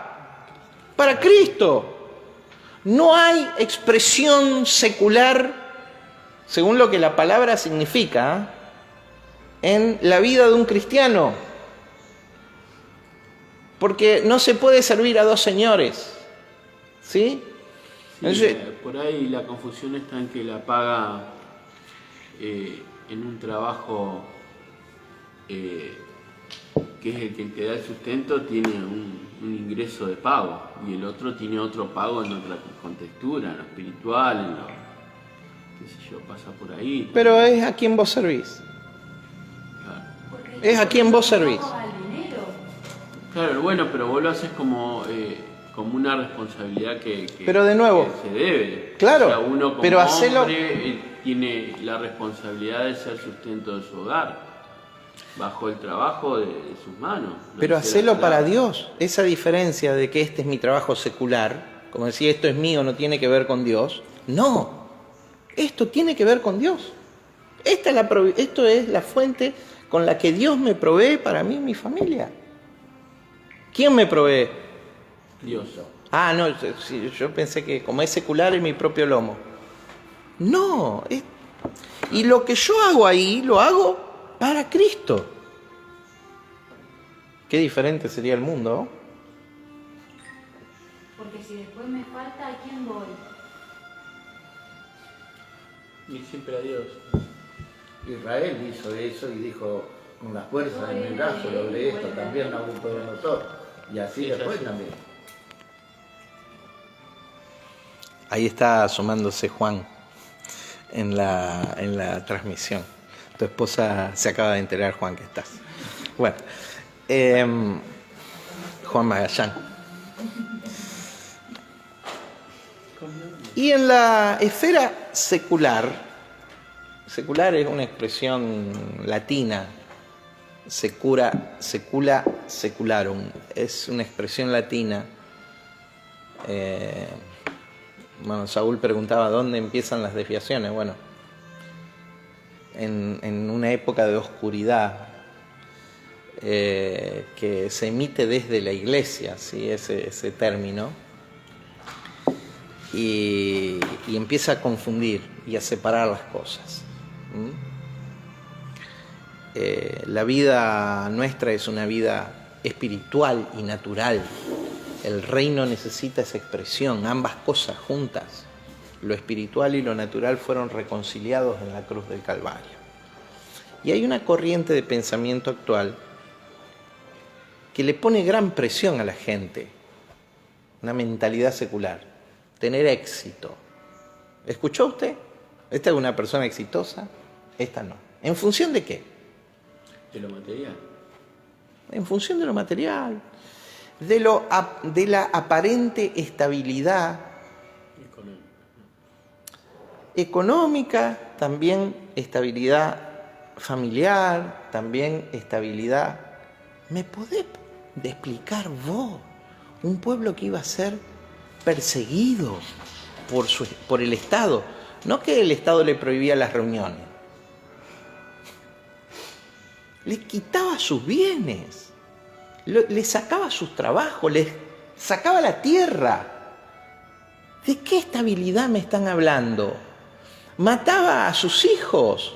Para Cristo. No hay expresión secular, según lo que la palabra significa, en la vida de un cristiano. Porque no se puede servir a dos señores. ¿Sí? Entonces, por ahí la confusión está en que la paga en un trabajo que es el que te da el sustento, tiene un ingreso de pago, y el otro tiene otro pago en otra contextura, en lo espiritual, en lo, qué sé yo, pasa por ahí. Pero es a quien vos servís. Claro. Es a quien vos servís. Claro, bueno, pero vos lo haces como una responsabilidad que pero de nuevo, que se debe. Claro, o sea, uno como pero hacelo, hombre tiene la responsabilidad de ser sustento de su hogar, bajo el trabajo de sus manos. Pero hacelo para Dios. Esa diferencia de que este es mi trabajo secular, como decir esto es mío, no tiene que ver con Dios. No, esto tiene que ver con Dios. Esto es la fuente con la que Dios me provee para mí y mi familia. ¿Quién me provee? Dios. Ah, no, yo pensé que como es secular es mi propio lomo. No, y lo que yo hago ahí, lo hago para Cristo. Qué diferente sería el mundo. Porque si después me falta, ¿a quién voy? Y siempre a Dios. Israel hizo eso y dijo, con la fuerza de mi brazo logré esto, también lo hago todos nosotros. Y así sí, después también. Ahí está asomándose Juan en la transmisión. Tu esposa se acaba de enterar, Juan, que estás. Bueno, Juan Magallán. Y en la esfera secular es una expresión latina, secula, secularum, es una expresión latina. Bueno, Saúl preguntaba dónde empiezan las desviaciones. Bueno, en una época de oscuridad que se emite desde la iglesia, ¿sí? ese término, y empieza a confundir y a separar las cosas. La vida nuestra es una vida espiritual y natural. El reino necesita esa expresión, ambas cosas juntas. Lo espiritual y lo natural fueron reconciliados en la cruz del Calvario. Y hay una corriente de pensamiento actual que le pone gran presión a la gente, una mentalidad secular, tener éxito. ¿Escuchó usted? ¿Esta es una persona exitosa? Esta no. ¿En función de qué? De lo material. En función de lo material, de la aparente estabilidad económica, también estabilidad familiar, también estabilidad. ¿Me podés explicar vos un pueblo que iba a ser perseguido por el Estado? No que el Estado le prohibía las reuniones, le quitaba sus bienes, le sacaba sus trabajos, les sacaba la tierra. ¿De qué estabilidad me están hablando? Mataba a sus hijos,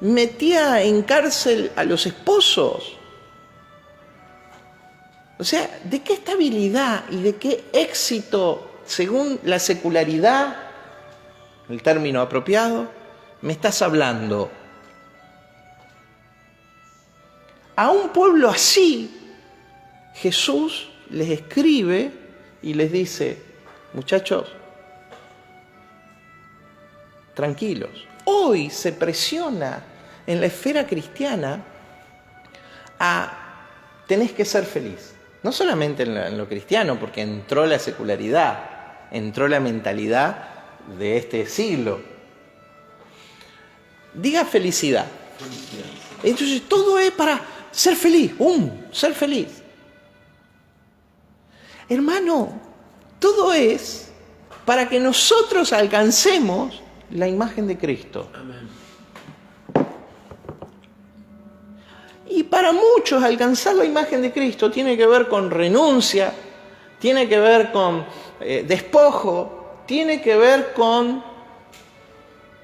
metía en cárcel a los esposos. O sea, ¿de qué estabilidad y de qué éxito, según la secularidad, el término apropiado, me estás hablando? A un pueblo así, Jesús les escribe y les dice: muchachos, tranquilos. Hoy se presiona en la esfera cristiana a tenés que ser feliz. No solamente en lo cristiano, porque entró la secularidad, entró la mentalidad de este siglo. Diga felicidad. Entonces todo es para ser feliz, ser feliz. Hermano, todo es para que nosotros alcancemos la imagen de Cristo. Amén. Y para muchos alcanzar la imagen de Cristo tiene que ver con renuncia, tiene que ver con despojo, tiene que ver con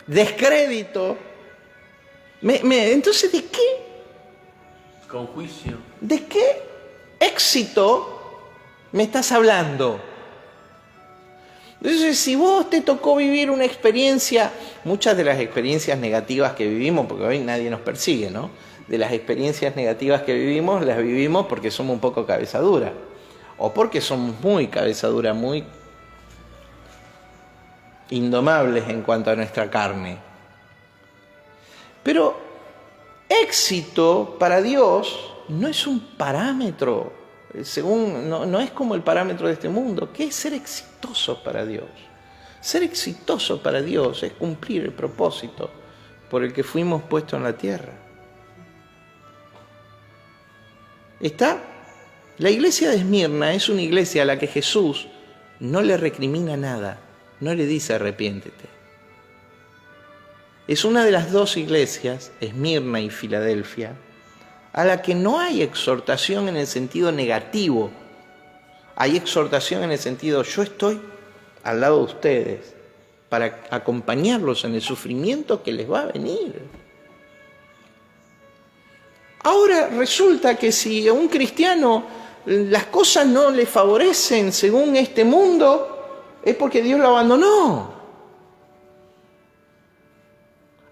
descrédito. Entonces, ¿de qué? Con juicio. ¿De qué éxito me estás hablando? Entonces, si vos te tocó vivir una experiencia, muchas de las experiencias negativas que vivimos, porque hoy nadie nos persigue, ¿no? De las experiencias negativas que vivimos, las vivimos porque somos un poco cabeza dura, o porque somos muy cabeza dura, muy indomables en cuanto a nuestra carne. Pero éxito para Dios no es un parámetro, no es como el parámetro de este mundo. ¿Qué es ser exitoso para Dios? Ser exitoso para Dios es cumplir el propósito por el que fuimos puestos en la tierra. La iglesia de Esmirna es una iglesia a la que Jesús no le recrimina nada, no le dice arrepiéntete. Es una de las dos iglesias, Esmirna y Filadelfia, a la que no hay exhortación en el sentido negativo. Hay exhortación en el sentido, yo estoy al lado de ustedes para acompañarlos en el sufrimiento que les va a venir. Ahora resulta que si a un cristiano las cosas no le favorecen según este mundo, es porque Dios lo abandonó.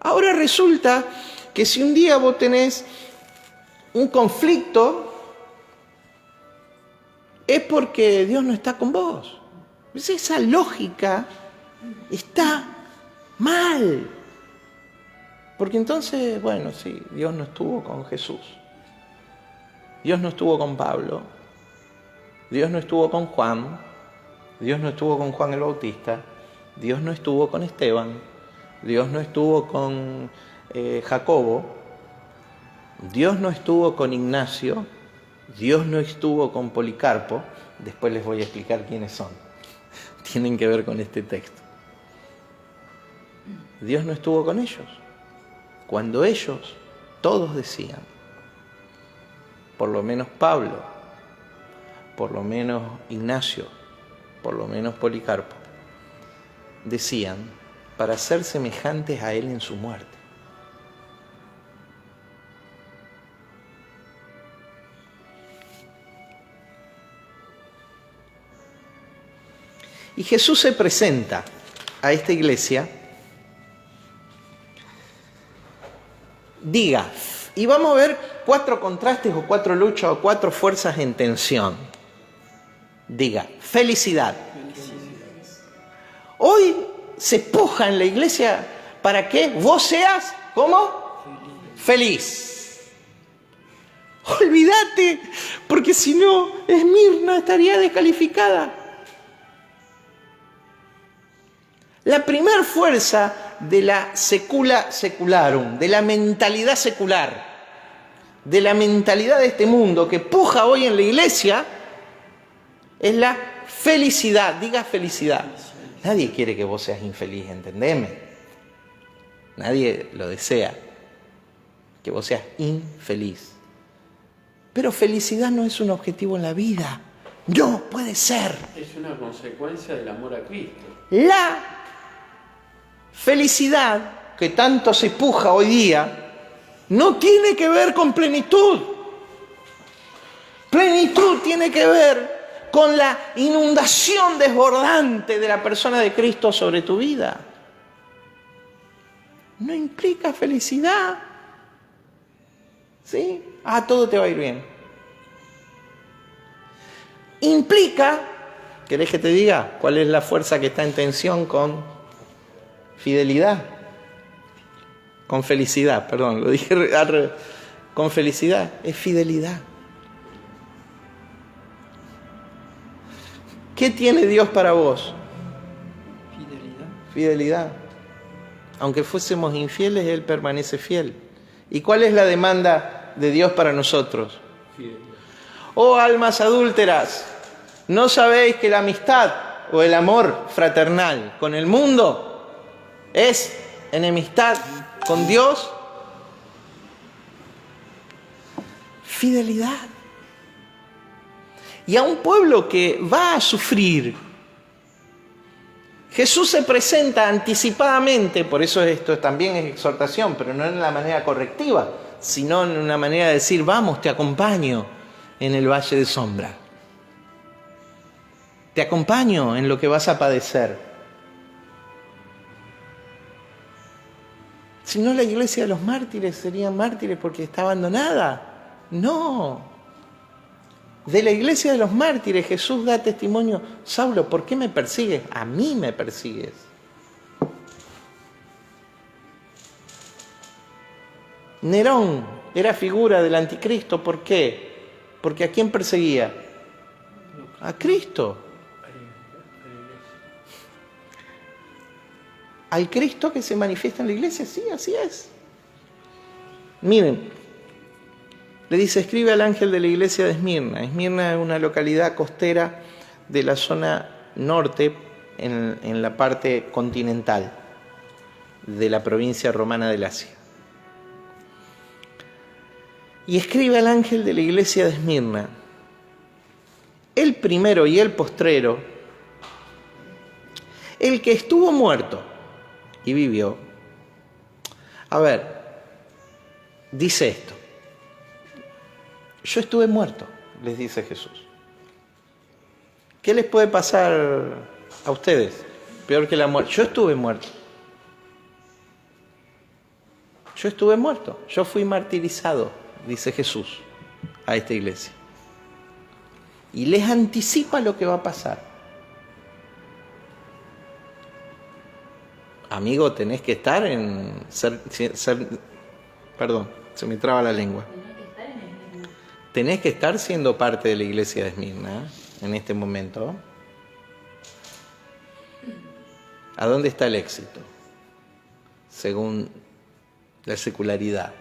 Ahora resulta que si un día vos tenés un conflicto, es porque Dios no está con vos. Esa lógica está mal. Porque entonces, bueno, sí, Dios no estuvo con Jesús. Dios no estuvo con Pablo. Dios no estuvo con Juan. Dios no estuvo con Juan el Bautista. Dios no estuvo con Esteban. Dios no estuvo con Jacobo. Dios no estuvo con Ignacio. Dios no estuvo con Policarpo. Después les voy a explicar quiénes son. Tienen que ver con este texto. Dios no estuvo con ellos. Cuando ellos, todos decían, por lo menos Pablo, por lo menos Ignacio, por lo menos Policarpo, decían, para ser semejantes a él en su muerte. Y Jesús se presenta a esta iglesia. Diga, y vamos a ver 4 contrastes o 4 luchas o 4 fuerzas en tensión. Diga, felicidad. Hoy se puja en la iglesia para que vos seas, ¿cómo? Feliz. Olvídate, porque si no, Esmirna estaría descalificada. La primer fuerza de la secula secularum, de la mentalidad secular, de la mentalidad de este mundo que puja hoy en la iglesia, es la felicidad. Diga felicidad. Nadie quiere que vos seas infeliz, entendeme. Nadie lo desea, que vos seas infeliz. Pero felicidad no es un objetivo en la vida. No puede ser. Es una consecuencia del amor a Cristo. La felicidad que tanto se puja hoy día no tiene que ver con plenitud. Plenitud tiene que ver con la inundación desbordante de la persona de Cristo sobre tu vida. No implica felicidad. ¿Sí? Todo te va a ir bien. Implica, ¿querés que te diga cuál es la fuerza que está en tensión con fidelidad? Con felicidad, perdón, lo dije al revés. Con felicidad, es fidelidad. ¿Qué tiene Dios para vos? Fidelidad. Fidelidad. Aunque fuésemos infieles, Él permanece fiel. ¿Y cuál es la demanda de Dios para nosotros? Fidelidad. Oh almas adúlteras, ¿no sabéis que la amistad o el amor fraternal con el mundo es enemistad con Dios? Fidelidad. Y a un pueblo que va a sufrir, Jesús se presenta anticipadamente, por eso esto también es exhortación, pero no en la manera correctiva, sino en una manera de decir, vamos, te acompaño en el valle de sombra. Te acompaño en lo que vas a padecer. Si no, la iglesia de los mártires serían mártires porque está abandonada. No. De la iglesia de los mártires Jesús da testimonio. Saulo, ¿por qué me persigues? A mí me persigues. Nerón era figura del anticristo. ¿Por qué? Porque ¿a quién perseguía? A Cristo. Al Cristo que se manifiesta en la iglesia. Sí, así es. Miren. Le dice, escribe al ángel de la iglesia de Esmirna. Esmirna es una localidad costera de la zona norte, en la parte continental de la provincia romana del Asia. Y escribe al ángel de la iglesia de Esmirna, el primero y el postrero, el que estuvo muerto y vivió. A ver, dice esto. Yo estuve muerto, les dice Jesús. ¿Qué les puede pasar a ustedes? Peor que la muerte. Yo estuve muerto. Yo estuve muerto. Yo fui martirizado, dice Jesús a esta iglesia. Y les anticipa lo que va a pasar. Amigo, tenés que estar en... perdón, se me traba la lengua. Tenés que estar siendo parte de la iglesia de Esmirna en este momento. ¿A dónde está el éxito? Según la secularidad.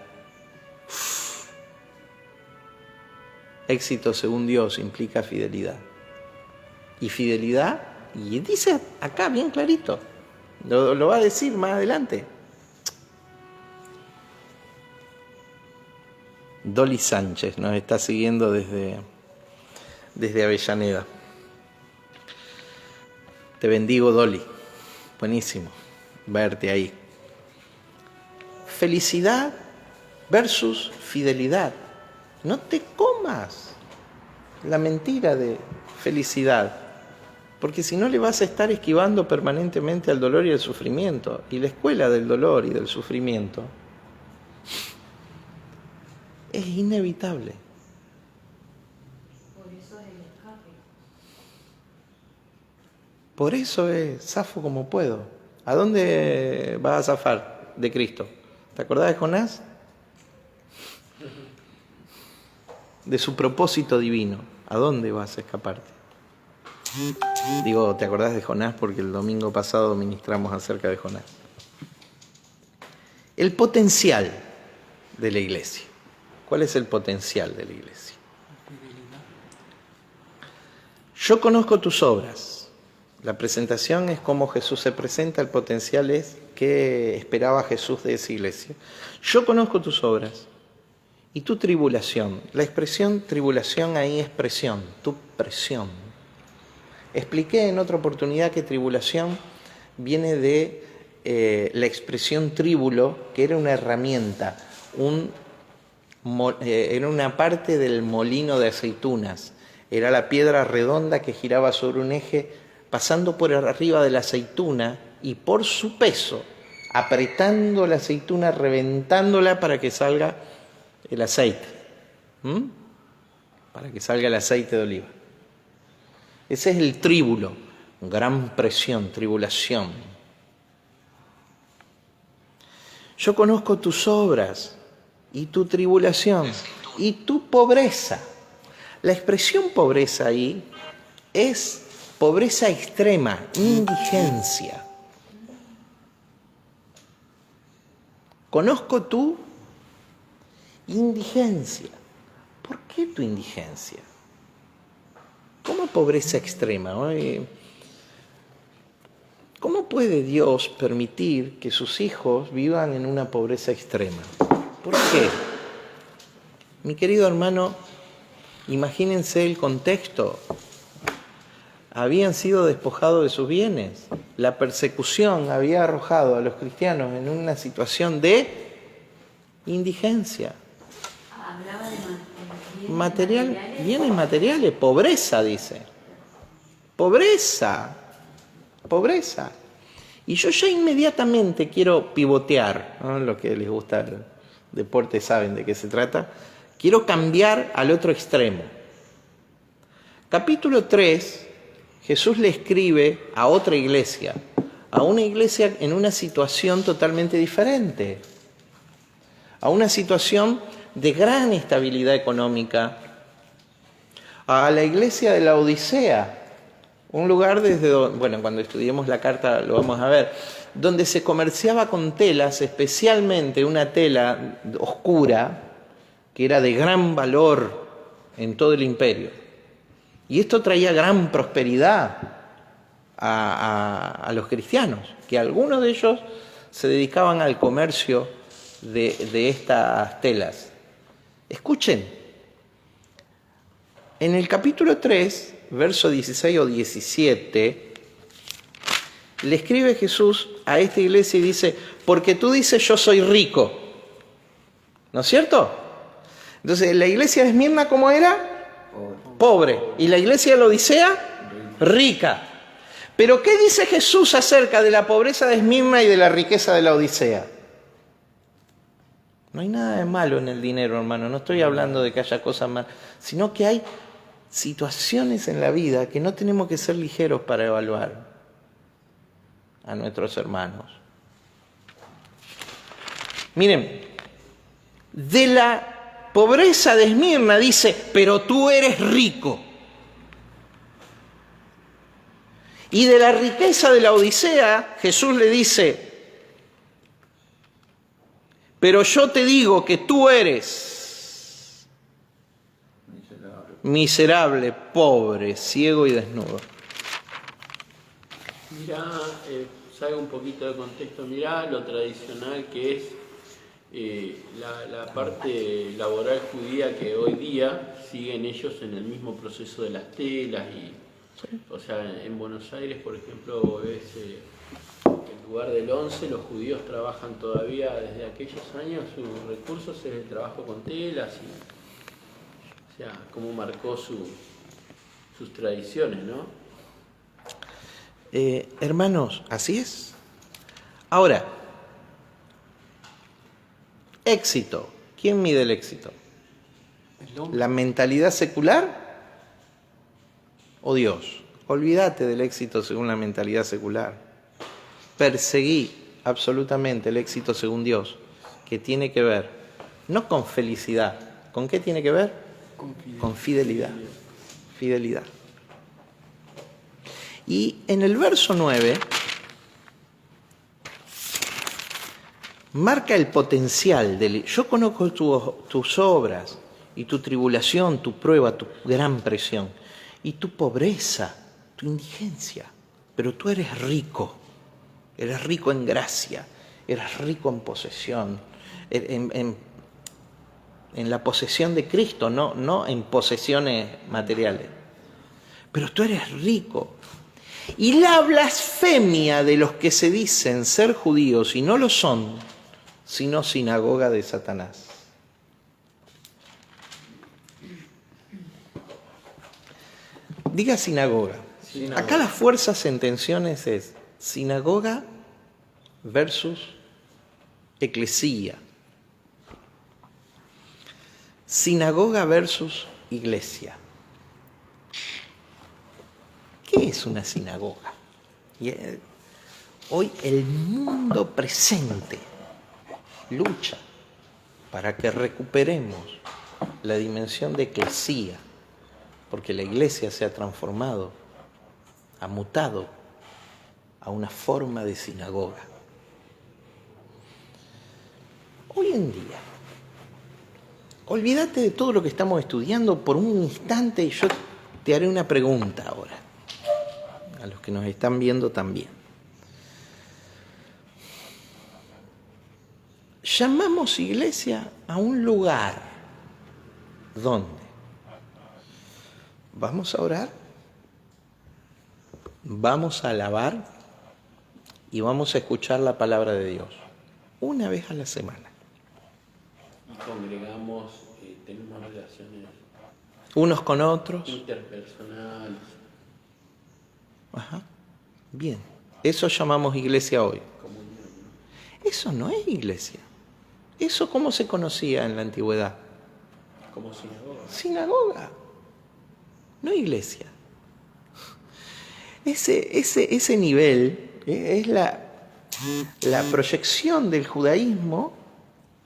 Éxito según Dios implica fidelidad. Y fidelidad, y dice acá bien clarito, lo va a decir más adelante. Dolly Sánchez nos está siguiendo desde Avellaneda. Te bendigo, Dolly. Buenísimo verte ahí. Felicidad versus fidelidad. No te comas la mentira de felicidad. Porque si no le vas a estar esquivando permanentemente al dolor y al sufrimiento. Y la escuela del dolor y del sufrimiento es inevitable. Por eso es el escape. Por eso es zafo como puedo. ¿A dónde vas a zafar de Cristo? ¿Te acordás de Jonás? De su propósito divino. ¿A dónde vas a escaparte? Digo, ¿te acordás de Jonás? Porque el domingo pasado ministramos acerca de Jonás. El potencial de la iglesia. ¿Cuál es el potencial de la iglesia? Yo conozco tus obras. La presentación es cómo Jesús se presenta, el potencial es qué esperaba Jesús de esa iglesia. Yo conozco tus obras y tu tribulación. La expresión tribulación ahí es presión, tu presión. Expliqué en otra oportunidad que tribulación viene de la expresión tríbulo, que era una herramienta, era una parte del molino de aceitunas. Era la piedra redonda que giraba sobre un eje, pasando por arriba de la aceituna y por su peso, apretando la aceituna, reventándola para que salga el aceite. Para que salga el aceite de oliva. Ese es el tríbulo, gran presión, tribulación. Yo conozco tus obras y tu tribulación y tu pobreza. La expresión pobreza ahí es pobreza extrema, indigencia. Conozco tu indigencia. ¿Por qué tu indigencia? ¿Cómo pobreza extrema? ¿Cómo puede Dios permitir que sus hijos vivan en una pobreza extrema? ¿Por qué? Mi querido hermano, imagínense el contexto. Habían sido despojados de sus bienes. La persecución había arrojado a los cristianos en una situación de indigencia. Hablaba de Bienes materiales, pobreza, dice. Pobreza. Y yo ya inmediatamente quiero pivotear, ¿no? Los que les gusta el deporte saben de qué se trata. Quiero cambiar al otro extremo. Capítulo 3, Jesús le escribe a otra iglesia, a una iglesia en una situación totalmente diferente, a una situación de gran estabilidad económica, a la iglesia de la Odisea, un lugar desde donde, bueno, cuando estudiemos la carta lo vamos a ver, donde se comerciaba con telas, especialmente una tela oscura, que era de gran valor en todo el imperio. Y esto traía gran prosperidad a los cristianos, que algunos de ellos se dedicaban al comercio de estas telas. Escuchen, en el capítulo 3, verso 16 o 17, le escribe Jesús a esta iglesia y dice, porque tú dices yo soy rico, ¿no es cierto? Entonces, la iglesia de Esmirna, ¿cómo era? Pobre. Y la iglesia de la Odisea, rica. Pero ¿qué dice Jesús acerca de la pobreza de Esmirna y de la riqueza de la Odisea? No hay nada de malo en el dinero, hermano. No estoy hablando de que haya cosas malas, sino que hay situaciones en la vida que no tenemos que ser ligeros para evaluar a nuestros hermanos. Miren, de la pobreza de Esmirna dice, pero tú eres rico. Y de la riqueza de la Odisea, Jesús le dice, pero yo te digo que tú eres miserable, pobre, ciego y desnudo. Mirá, salga un poquito de contexto, mirá lo tradicional que es la parte laboral judía, que hoy día siguen ellos en el mismo proceso de las telas. O sea, en Buenos Aires, por ejemplo, es en lugar del 11, los judíos trabajan todavía desde aquellos años, sus recursos es el trabajo con telas, o sea, cómo marcó sus tradiciones, ¿no? Hermanos, así es. Ahora, éxito. ¿Quién mide el éxito? El hombre. ¿La mentalidad secular o Dios? Olvídate del éxito según la mentalidad secular. Perseguí absolutamente el éxito según Dios, que tiene que ver no con felicidad. ¿Con qué tiene que ver? Con fidelidad. Fidelidad. Y en el verso 9 marca el potencial del... Yo conozco tus obras y tu tribulación, tu prueba, tu gran presión y tu pobreza, tu indigencia, pero tú eres rico en gracia, eres rico en posesión, en la posesión de Cristo, no en posesiones materiales. Pero tú eres rico. Y la blasfemia de los que se dicen ser judíos y no lo son, sino sinagoga de Satanás. Diga sinagoga. Sinagoga. Acá las fuerzas en tensiones es sinagoga versus eclesía. Sinagoga versus iglesia. ¿Qué es una sinagoga? Hoy el mundo presente lucha para que recuperemos la dimensión de eclesía, porque la iglesia se ha transformado, ha mutado a una forma de sinagoga. Hoy en día, olvídate de todo lo que estamos estudiando por un instante y yo te haré una pregunta ahora, a los que nos están viendo también. Llamamos iglesia a un lugar. ¿Dónde? Vamos a orar, vamos a alabar y vamos a escuchar la palabra de Dios una vez a la semana. Y congregamos, tenemos relaciones Unos con otros. interpersonales. Ajá. Bien. Eso llamamos iglesia hoy. Comunión, Eso no es iglesia. ¿Eso cómo se conocía en la antigüedad? ¿no? Como sinagoga. Sinagoga. No iglesia. Ese nivel es la proyección del judaísmo,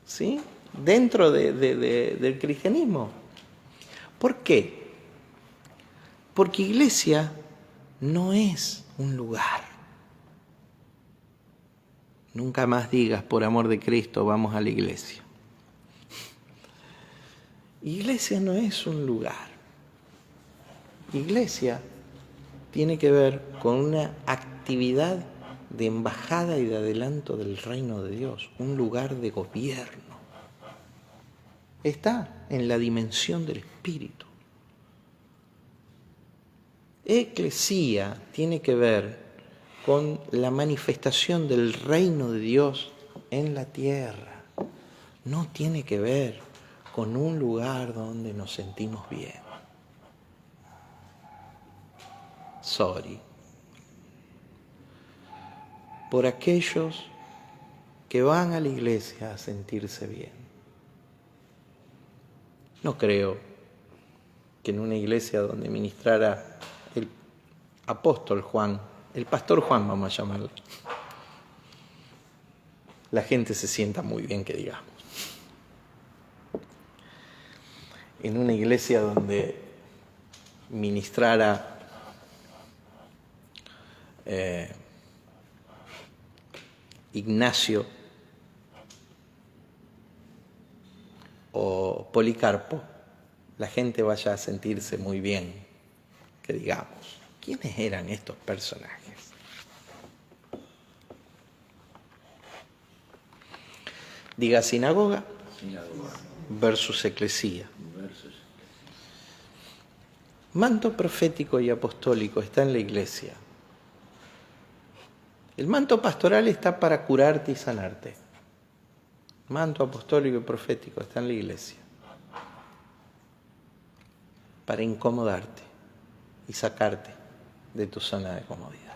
¿sí?, dentro del cristianismo. ¿Por qué? Porque iglesia no es un lugar. Nunca más digas, por amor de Cristo, vamos a la iglesia. Iglesia no es un lugar. Iglesia tiene que ver con una actividad de embajada y de adelanto del reino de Dios, un lugar de gobierno. Está en la dimensión del Espíritu. Eclesía tiene que ver con la manifestación del reino de Dios en la tierra. No tiene que ver con un lugar donde nos sentimos bien. Sorry. Por aquellos que van a la iglesia a sentirse bien. No creo que en una iglesia donde ministrara el apóstol Juan, el pastor Juan vamos a llamarle, la gente se sienta muy bien, que digamos. En una iglesia donde ministrara Ignacio o Policarpo, la gente vaya a sentirse muy bien, que digamos. ¿Quiénes eran estos personajes? Diga sinagoga versus eclesía. Manto profético y apostólico está en la iglesia. El manto pastoral está para curarte y sanarte. Manto apostólico y profético está en la iglesia para incomodarte y sacarte de tu zona de comodidad.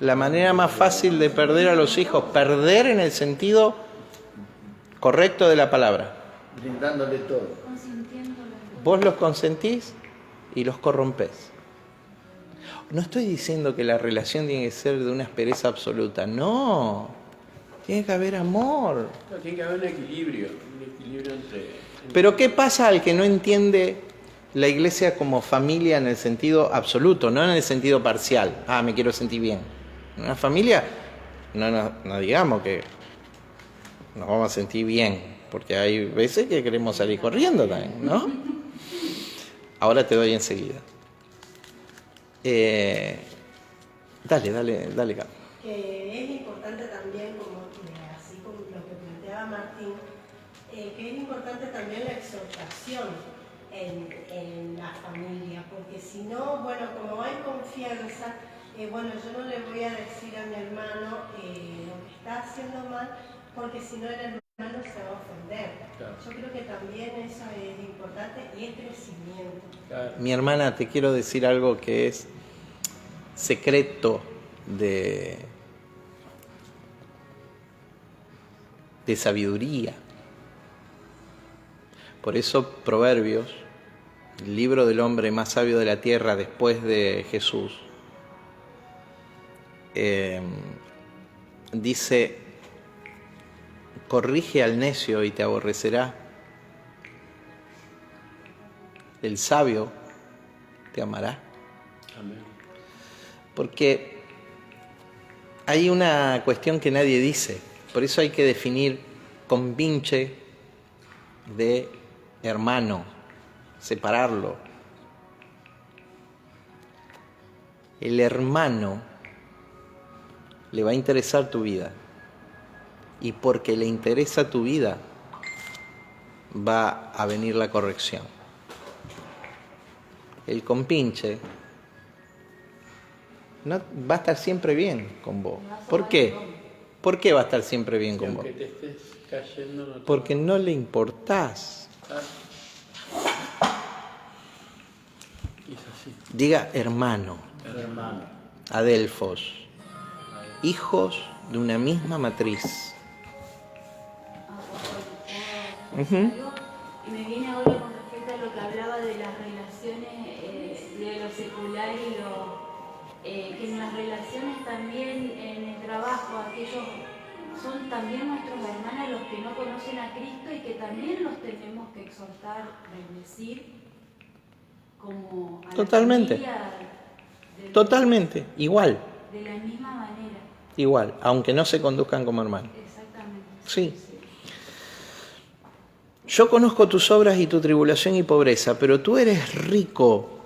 La manera más fácil de perder a los hijos, perder en el sentido correcto de la palabra. Brindándole todo. Vos los consentís y los corrompés. No estoy diciendo que la relación tiene que ser de una aspereza absoluta, no. Tiene que haber amor. No, tiene que haber un equilibrio entre... Pero ¿qué pasa al que no entiende la iglesia como familia en el sentido absoluto, no en el sentido parcial? Ah, me quiero sentir bien. En una familia, no digamos que nos vamos a sentir bien, porque hay veces que queremos salir corriendo también, ¿no? Ahora te doy enseguida. Dale, Carlos. Que es importante también, así como lo que planteaba Martín, que es importante también la exhortación en la familia, porque si no, bueno, como hay confianza, bueno, yo no le voy a decir a mi hermano lo que está haciendo mal, porque si no el hermano se va a ofender. Claro. Yo creo que también eso es importante y es crecimiento. Claro. Mi hermana, te quiero decir algo que es secreto de sabiduría. Por eso Proverbios, el libro del hombre más sabio de la tierra después de Jesús, dice: corrige al necio y te aborrecerá, el sabio te amará. Amén. Porque hay una cuestión que nadie dice, por eso hay que definir compinche de hermano, separarlo. El hermano le va a interesar tu vida, y porque le interesa tu vida va a venir la corrección. El compinche no va a estar siempre bien con vos. ¿Por qué? ¿Por qué va a estar siempre bien con vos? Aunque te estés cayendo, no te... Porque no le importás. Es así. Diga hermano. Hermano. Adelfos. Hijos de una misma matriz. Y me viene ahora con respecto a lo que hablaba de las relaciones de lo secular y que en las relaciones también, en el trabajo, aquellos son también nuestros hermanos los que no conocen a Cristo y que también los tenemos que exhortar, bendecir, como a Totalmente. la familia Totalmente, igual. de la misma manera. Igual, aunque no se conduzcan como hermanos. Exactamente. Sí. Yo conozco tus obras y tu tribulación y pobreza, pero tú eres rico.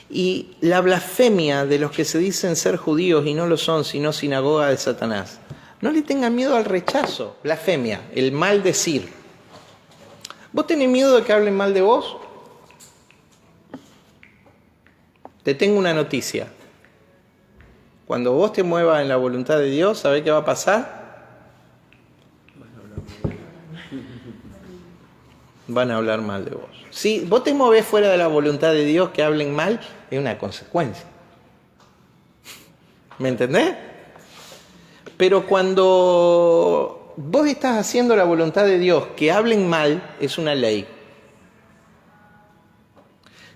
Y la blasfemia de los que se dicen ser judíos y no lo son, sino sinagoga de Satanás. No le tengan miedo al rechazo. Blasfemia, el mal decir. ¿Vos tenés miedo de que hablen mal de vos? Te tengo una noticia. Cuando vos te muevas en la voluntad de Dios, ¿sabés qué va a pasar? Van a hablar mal de vos. Si vos te movés fuera de la voluntad de Dios, que hablen mal, es una consecuencia. ¿Me entendés? Pero cuando vos estás haciendo la voluntad de Dios, que hablen mal, es una ley.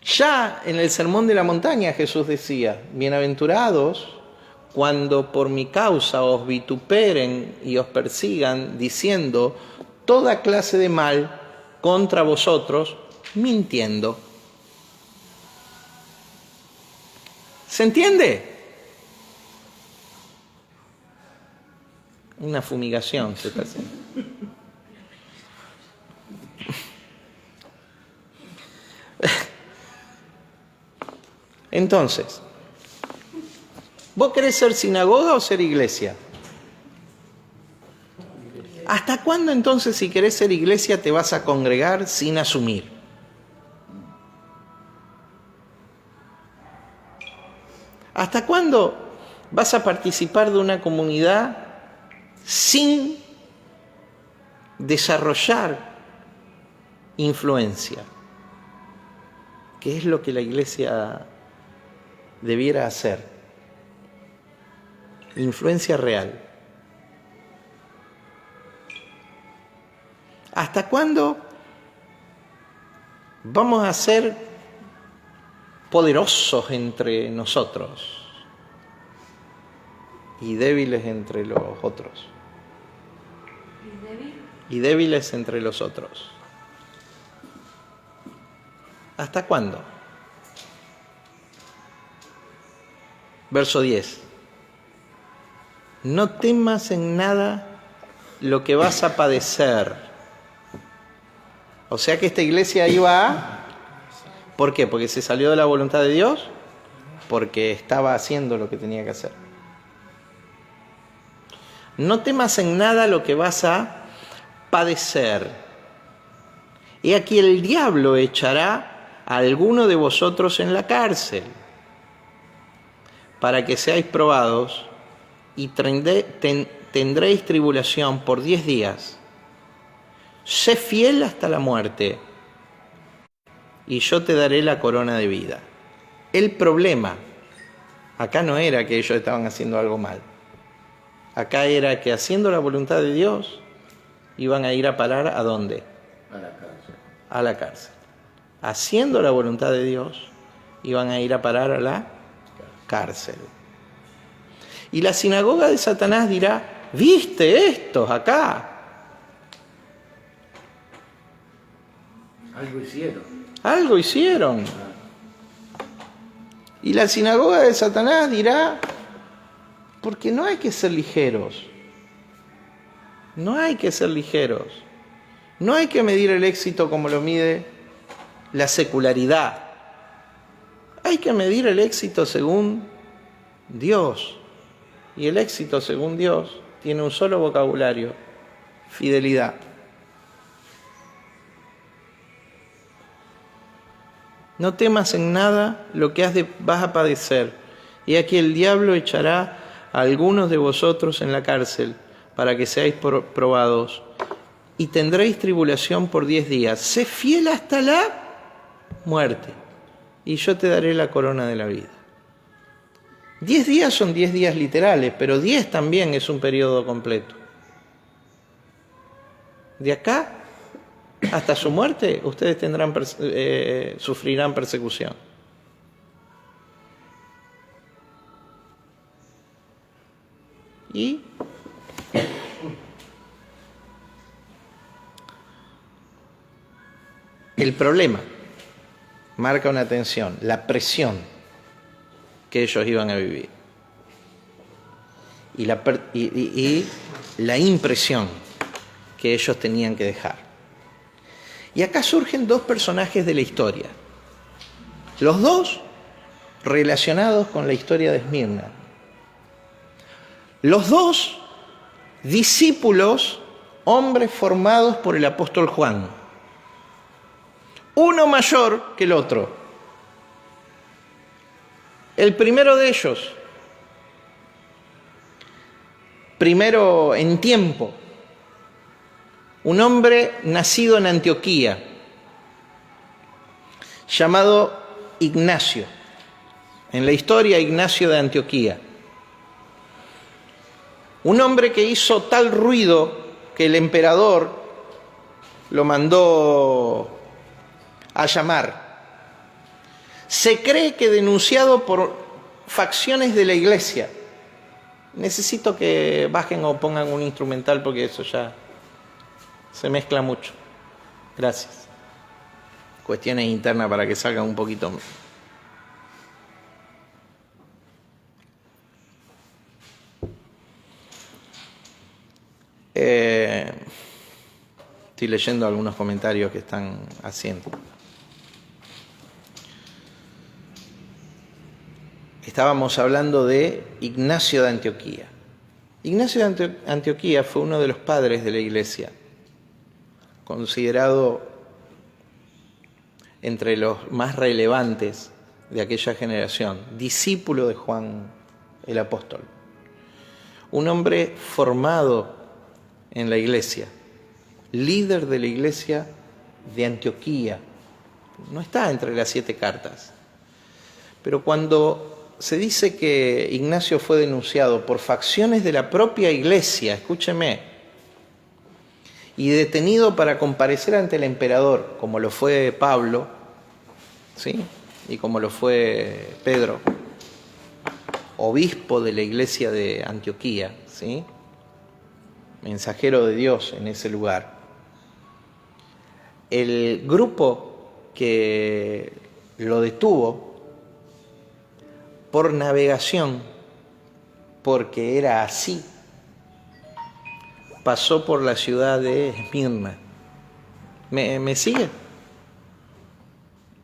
Ya en el Sermón de la Montaña Jesús decía: bienaventurados cuando por mi causa os vituperen y os persigan, diciendo toda clase de mal contra vosotros, mintiendo. ¿Se entiende? Una fumigación se está haciendo. Entonces, ¿vos querés ser sinagoga o ser iglesia? ¿Hasta cuándo entonces, si querés ser iglesia, te vas a congregar sin asumir? ¿Hasta cuándo vas a participar de una comunidad sin desarrollar influencia? ¿Qué es lo que la iglesia debiera hacer? influencia real. ¿Hasta cuándo vamos a ser poderosos entre nosotros y débiles entre los otros? Y débiles entre los otros. ¿Hasta cuándo? Verso 10. No temas en nada lo que vas a padecer. O sea que esta iglesia iba a... ¿Por qué? ¿Porque se salió de la voluntad de Dios? Porque estaba haciendo lo que tenía que hacer. No temas en nada lo que vas a padecer. Y aquí el diablo echará a alguno de vosotros en la cárcel, para que seáis probados, y tendréis tribulación por 10 días. Sé fiel hasta la muerte, y yo te daré la corona de vida. El problema acá no era que ellos estaban haciendo algo mal. Acá era que haciendo la voluntad de Dios iban a ir a parar ¿a dónde? A la cárcel. A la cárcel. Haciendo la voluntad de Dios iban a ir a parar a la cárcel. Y la sinagoga de Satanás dirá: ¿viste estos acá? Algo hicieron. Algo hicieron. Y la sinagoga de Satanás dirá: porque no hay que ser ligeros. No hay que ser ligeros. No hay que medir el éxito como lo mide la secularidad. Hay que medir el éxito según Dios. Y el éxito según Dios tiene un solo vocabulario: fidelidad. No temas en nada lo que vas a padecer. Y aquí el diablo echará a algunos de vosotros en la cárcel, para que seáis probados, y tendréis tribulación por 10 días. Sé fiel hasta la muerte, y yo te daré la corona de la vida. 10 días son 10 días literales, pero 10 también es un periodo completo. De acá hasta su muerte, ustedes sufrirán persecución. Y el problema marca una tensión, la presión que ellos iban a vivir y la impresión que ellos tenían que dejar. Y acá surgen dos personajes de la historia, los dos relacionados con la historia de Esmirna. Los dos discípulos, hombres formados por el apóstol Juan. Uno mayor que el otro. El primero de ellos, primero en tiempo, un hombre nacido en Antioquía, llamado Ignacio. En la historia, Ignacio de Antioquía. Un hombre que hizo tal ruido que el emperador lo mandó a llamar. Se cree que denunciado por facciones de la iglesia. Necesito que bajen o pongan un instrumental porque eso ya se mezcla mucho. Gracias. Cuestiones internas para que salgan un poquito. Estoy leyendo algunos comentarios que están haciendo. Estábamos hablando de Ignacio de Antioquía. Ignacio de Antioquía fue uno de los padres de la iglesia, considerado entre los más relevantes de aquella generación, discípulo de Juan el apóstol. Un hombre formado en la iglesia, líder de la iglesia de Antioquía. No está entre las 7 cartas. Pero cuando se dice que Ignacio fue denunciado por facciones de la propia iglesia, escúcheme, y detenido para comparecer ante el emperador, como lo fue Pablo, ¿sí? Y como lo fue Pedro, obispo de la iglesia de Antioquía, ¿sí? Mensajero de Dios en ese lugar. El grupo que lo detuvo por navegación, porque era así, pasó por la ciudad de Esmirna. ¿Me sigue?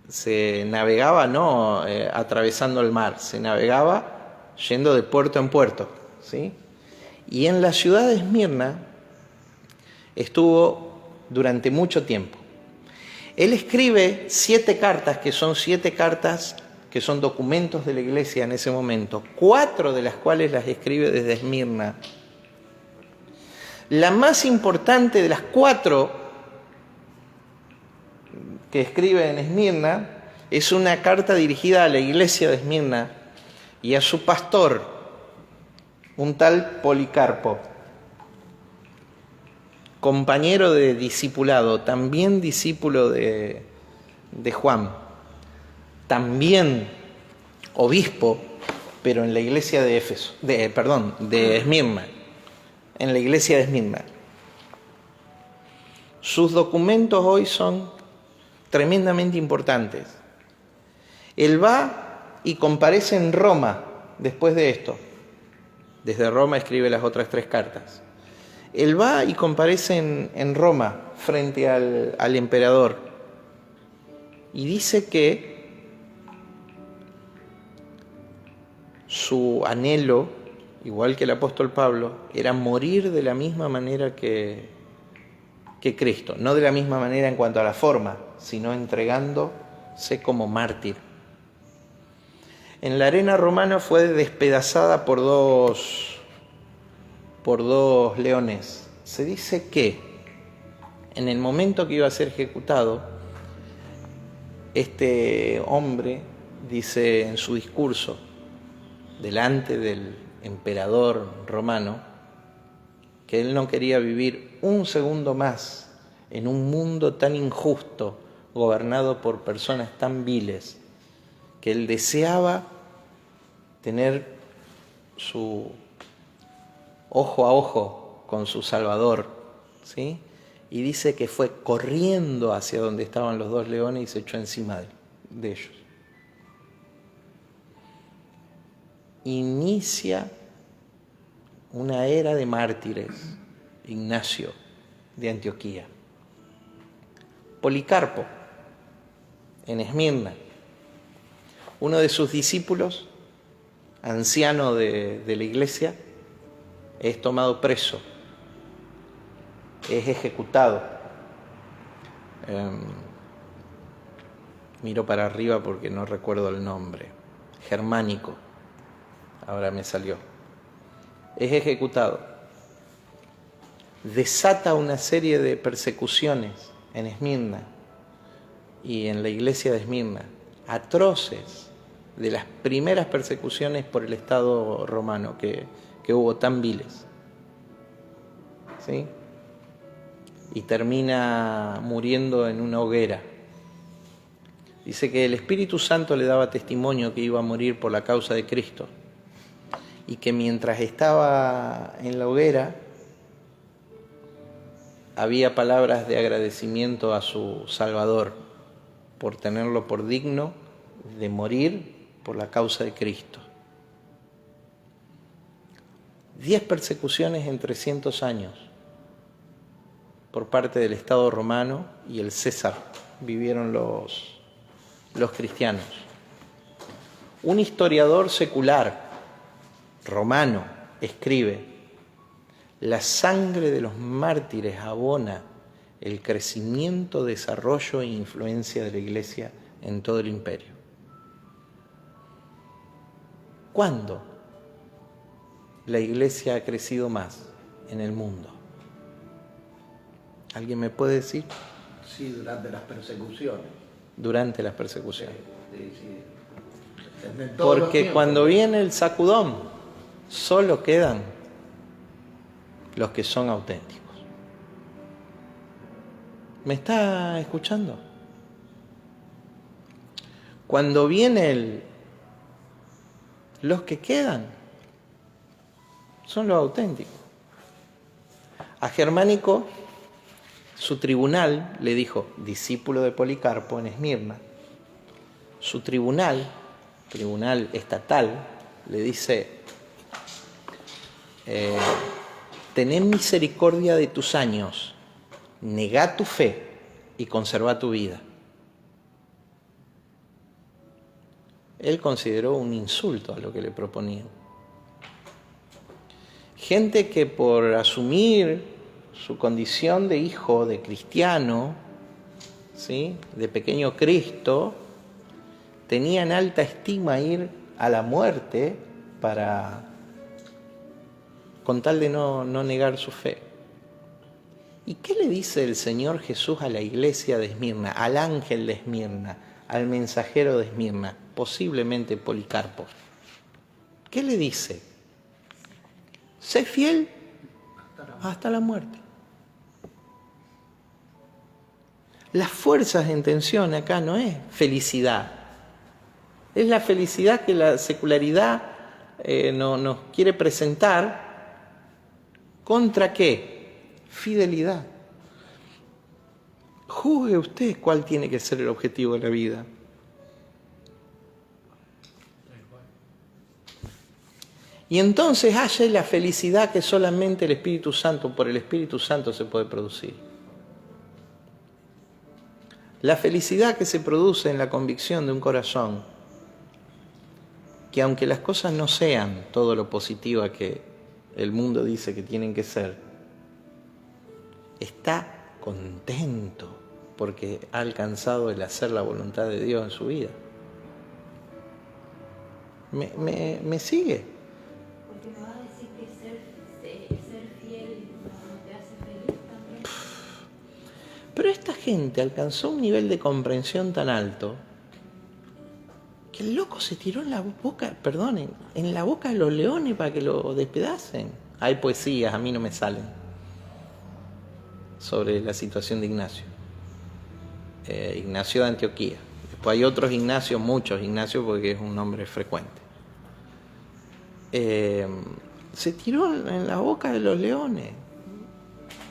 Se navegaba no atravesando el mar, se navegaba yendo de puerto en puerto, ¿sí? Y en la ciudad de Esmirna estuvo durante mucho tiempo. Él escribe 7 cartas, que son 7 cartas que son documentos de la iglesia en ese momento, 4 de las cuales las escribe desde Esmirna. La más importante de las 4 que escribe en Esmirna es una carta dirigida a la iglesia de Esmirna y a su pastor, un tal Policarpo, compañero de discipulado, también discípulo de Juan, también obispo, pero en la iglesia de Esmirna, en la iglesia de Esmirna. Sus documentos hoy son tremendamente importantes. Él va y comparece en Roma después de esto. Desde Roma escribe las otras 3 cartas. Él va y comparece en Roma frente al emperador y dice que su anhelo, igual que el apóstol Pablo, era morir de la misma manera que Cristo. No de la misma manera en cuanto a la forma, sino entregándose como mártir. En la arena romana fue despedazada por dos leones. Se dice que en el momento que iba a ser ejecutado, este hombre dice en su discurso delante del emperador romano que él no quería vivir un segundo más en un mundo tan injusto, gobernado por personas tan viles, que él deseaba tener su ojo a ojo con su Salvador, ¿sí? Y dice que fue corriendo hacia donde estaban los 2 leones y se echó encima de ellos. Inicia una era de mártires, Ignacio de Antioquía. Policarpo, en Esmirna, uno de sus discípulos, anciano de la iglesia, es tomado preso, es ejecutado. Miro para arriba porque no recuerdo el nombre. Germánico, ahora me salió. Es ejecutado. Desata una serie de persecuciones en Esmirna y en la iglesia de Esmirna, atroces, de las primeras persecuciones por el Estado romano que hubo tan viles, ¿sí? Y termina muriendo en una hoguera. Dice que el Espíritu Santo le daba testimonio que iba a morir por la causa de Cristo y que mientras estaba en la hoguera había palabras de agradecimiento a su Salvador por tenerlo por digno de morir por la causa de Cristo. 10 persecuciones en 300 años por parte del Estado romano y el César vivieron los cristianos. Un historiador secular romano escribe: la sangre de los mártires abona el crecimiento, desarrollo e influencia de la Iglesia en todo el imperio. ¿Cuándo la Iglesia ha crecido más en el mundo? ¿Alguien me puede decir? Sí, durante las persecuciones. Durante las persecuciones. Sí. En todos los Porque tiempos. cuando viene el sacudón, solo quedan los que son auténticos. ¿Me está escuchando? Cuando viene los que quedan son los auténticos. A Germánico, su tribunal le dijo, discípulo de Policarpo en Esmirna, su tribunal estatal, le dice, tened misericordia de tus años, negá tu fe y conserva tu vida. Él consideró un insulto a lo que le proponían. Gente que por asumir su condición de hijo, de cristiano, ¿sí?, de pequeño Cristo, tenía en alta estima ir a la muerte con tal de no negar su fe. ¿Y qué le dice el Señor Jesús a la iglesia de Esmirna, al ángel de Esmirna, al mensajero de Esmirna, posiblemente Policarpo? ¿Qué le dice? Sé fiel hasta la muerte. Las fuerzas en tensión acá no es felicidad. Es la felicidad que la secularidad nos quiere presentar. ¿Contra qué? Fidelidad. Juzgue usted cuál tiene que ser el objetivo de la vida. Y entonces haya la felicidad que solamente el Espíritu Santo, por el Espíritu Santo se puede producir. La felicidad que se produce en la convicción de un corazón, que aunque las cosas no sean todo lo positiva que el mundo dice que tienen que ser, está contento porque ha alcanzado el hacer la voluntad de Dios en su vida. ¿Me sigue? Porque me vas a decir que ser fiel no te hace feliz también. Pero esta gente alcanzó un nivel de comprensión tan alto que el loco se tiró en la boca, perdonen, en la boca de los leones para que lo despedacen. Hay poesías, a mí no me salen, sobre la situación de Ignacio. Ignacio de Antioquía. Después hay otros Ignacios, muchos Ignacios, porque es un nombre frecuente. Se tiró en la boca de los leones.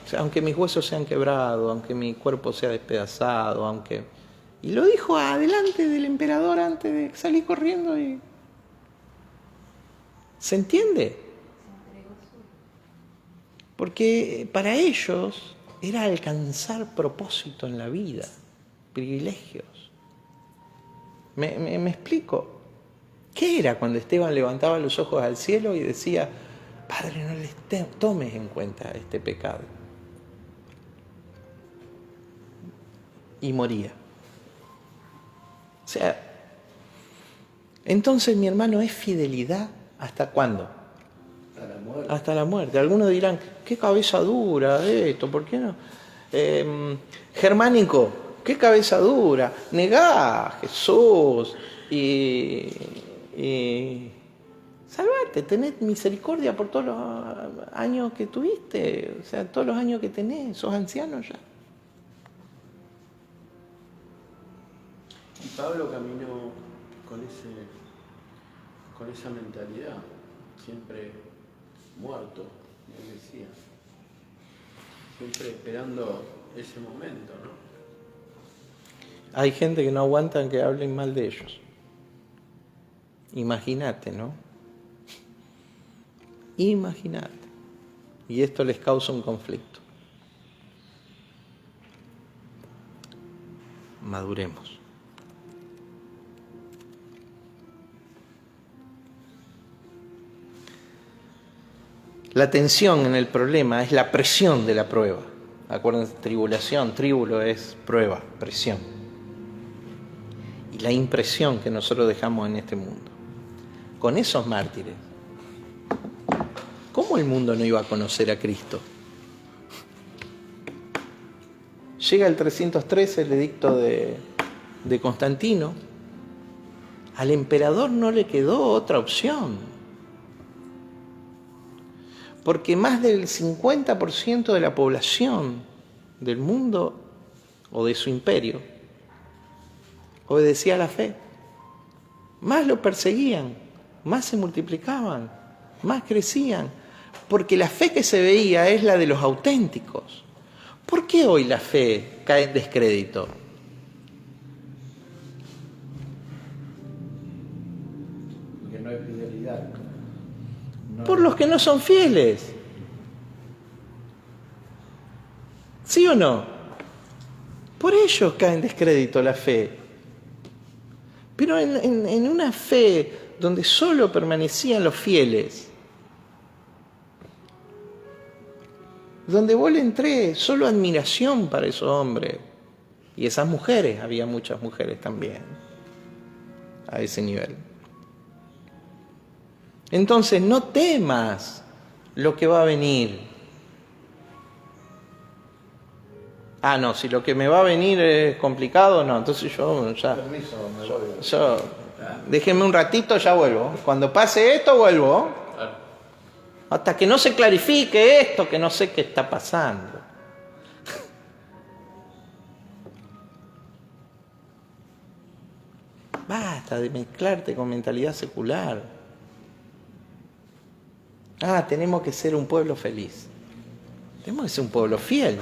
O sea, aunque mis huesos sean quebrados, aunque mi cuerpo sea despedazado, y lo dijo adelante del emperador antes de salir corriendo. ¿Se entiende? Porque para ellos era alcanzar propósito en la vida, privilegios. ¿Me explico? ¿Qué era cuando Esteban levantaba los ojos al cielo y decía, Padre, no les tomes en cuenta este pecado? Y moría. O sea, entonces, mi hermano, ¿es fidelidad hasta cuándo? Hasta la muerte. Hasta la muerte. Algunos dirán, qué cabeza dura esto, ¿por qué no? Germánico, qué cabeza dura, negá a Jesús y salvarte, tened misericordia por todos los años que tuviste, o sea, todos los años que tenés, sos anciano ya. Y Pablo caminó con esa mentalidad, siempre muerto, él decía, siempre esperando ese momento, ¿no? Hay gente que no aguantan que hablen mal de ellos. Imagínate, ¿no? Imagínate. Y esto les causa un conflicto. Maduremos. La tensión en el problema es la presión de la prueba. Acuérdense, tribulación, tríbulo es prueba, presión. Y la impresión que nosotros dejamos en este mundo. Con esos mártires, ¿cómo el mundo no iba a conocer a Cristo? Llega el 313, el edicto de Constantino, Al emperador no le quedó otra opción. Porque más del 50% de la población del mundo o de su imperio obedecía a la fe. Más lo perseguían, más se multiplicaban, más crecían. Porque la fe que se veía es la de los auténticos. ¿Por qué hoy la fe cae en descrédito? Que no hay fidelidad. No. Por los que no son fieles. ¿Sí o no? Por ellos cae en descrédito la fe. Pero en una fe donde solo permanecían los fieles, donde vos le entré solo admiración para esos hombres y esas mujeres, había muchas mujeres también a ese nivel. Entonces no temas lo que va a venir. Ah, no, si lo que me va a venir es complicado, no, entonces yo ya... Permiso, me voy. Yo, déjenme un ratito, ya vuelvo. Cuando pase esto, vuelvo. Hasta que no se clarifique esto, que no sé qué está pasando. Basta de mezclarte con mentalidad secular. Ah, tenemos que ser un pueblo feliz. Tenemos que ser un pueblo fiel.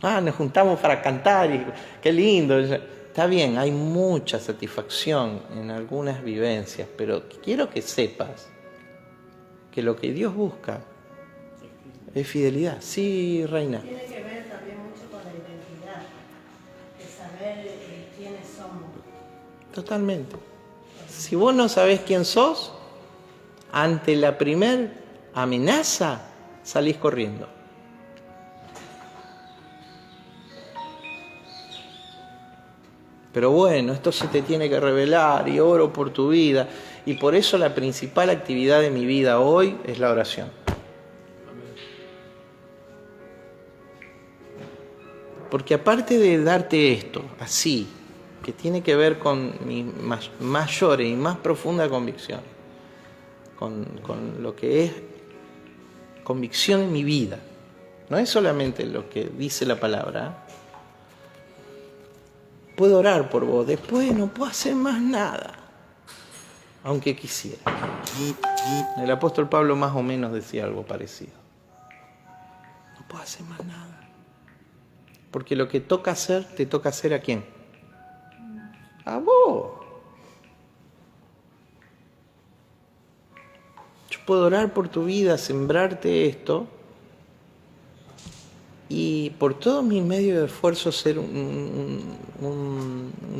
Ah, nos juntamos para cantar y qué lindo. Está bien, hay mucha satisfacción en algunas vivencias, pero quiero que sepas que lo que Dios busca es fidelidad. Sí, Reina. Tiene que ver también mucho con la identidad, de saber quiénes somos. Totalmente. Si vos no sabés quién sos, ante la primer amenaza salís corriendo. Pero bueno, esto se te tiene que revelar y oro por tu vida. Y por eso la principal actividad de mi vida hoy es la oración. Porque aparte de darte esto, así, que tiene que ver con mis mayores y más profundas convicciones, con lo que es convicción en mi vida, no es solamente lo que dice la palabra, ¿eh? Puedo orar por vos, después no puedo hacer más nada, aunque quisiera. El apóstol Pablo más o menos decía algo parecido. No puedo hacer más nada. Porque lo que toca hacer, te toca hacer ¿a quién? A vos. Yo puedo orar por tu vida, sembrarte esto, y por todos mis medios de esfuerzo ser una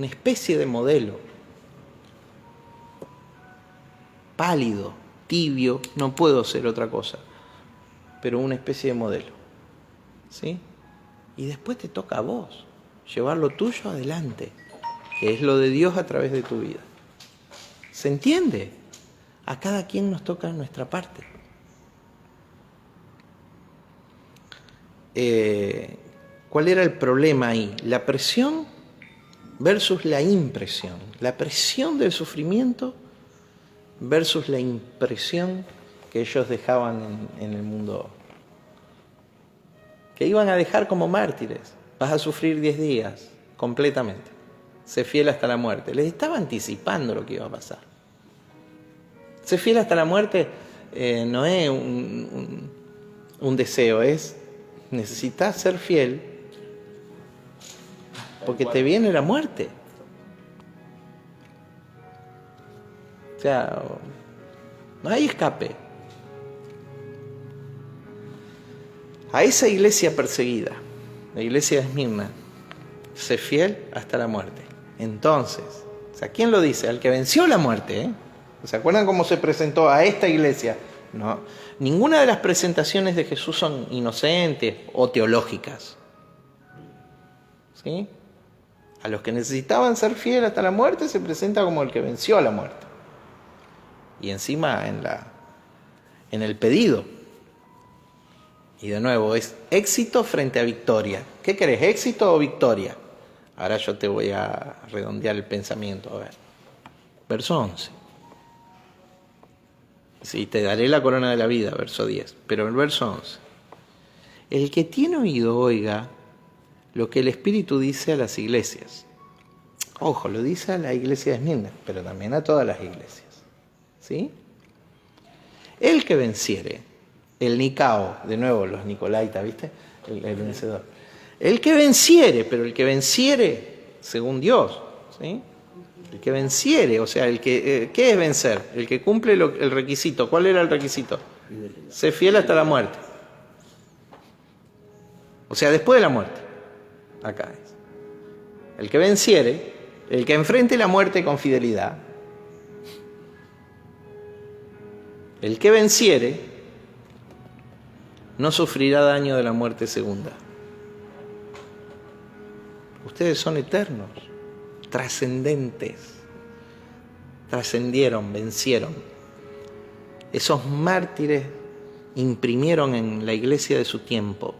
especie de modelo. Pálido, tibio, no puedo ser otra cosa, pero una especie de modelo. ¿Sí? Y después te toca a vos llevar lo tuyo adelante, que es lo de Dios a través de tu vida. ¿Se entiende? A cada quien nos toca nuestra parte. ¿Cuál era el problema ahí? La presión versus la impresión. La presión del sufrimiento versus la impresión que ellos dejaban en el mundo. Que iban a dejar como mártires. Vas a sufrir 10 días, completamente. Sé fiel hasta la muerte. Les estaba anticipando lo que iba a pasar. Sé fiel hasta la muerte no es un deseo, es necesitas ser fiel porque te viene la muerte. O sea, no hay escape. A esa iglesia perseguida, la iglesia de Esmirna, sé fiel hasta la muerte. Entonces, o sea, ¿quién lo dice? Al que venció la muerte, ¿eh? ¿Se acuerdan cómo se presentó a esta iglesia? No. Ninguna de las presentaciones de Jesús son inocentes o teológicas. ¿Sí? A los que necesitaban ser fieles hasta la muerte se presenta como el que venció a la muerte. Y encima en el pedido. Y de nuevo, es éxito frente a victoria. ¿Qué querés, éxito o victoria? Ahora yo te voy a redondear el pensamiento. A ver. Verso 11. Sí, te daré la corona de la vida, verso 10. Pero el verso 11. El que tiene oído, oiga lo que el Espíritu dice a las iglesias. Ojo, lo dice a la iglesia de Esmirna, pero también a todas las iglesias. ¿Sí? El que venciere, el Nicao, de nuevo los Nicolaitas, ¿viste? El vencedor. El que venciere, pero el que venciere según Dios, ¿sí? El que venciere, o sea, el que ¿qué es vencer? El que cumple el requisito. ¿Cuál era el requisito? Sé fiel hasta la muerte. O sea, después de la muerte. Acá es. El que venciere, el que enfrente la muerte con fidelidad. El que venciere no sufrirá daño de la muerte segunda. Ustedes son eternos, trascendentes. Trascendieron, vencieron. Esos mártires imprimieron en la iglesia de su tiempo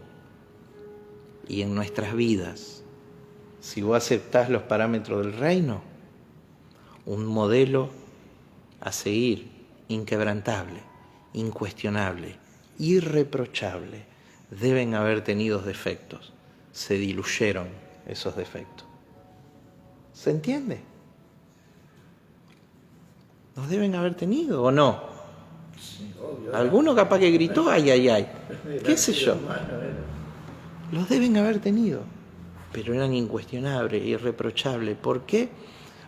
y en nuestras vidas, si vos aceptás los parámetros del reino, un modelo a seguir, inquebrantable, incuestionable, irreprochable. Deben haber tenido defectos. Se diluyeron esos defectos. ¿Se entiende? ¿Los deben haber tenido o no? Sí, obvio. Alguno capaz que gritó, ay, ay, ay. ¿Qué sé yo? Los deben haber tenido. Pero eran incuestionables, irreprochables. ¿Por qué?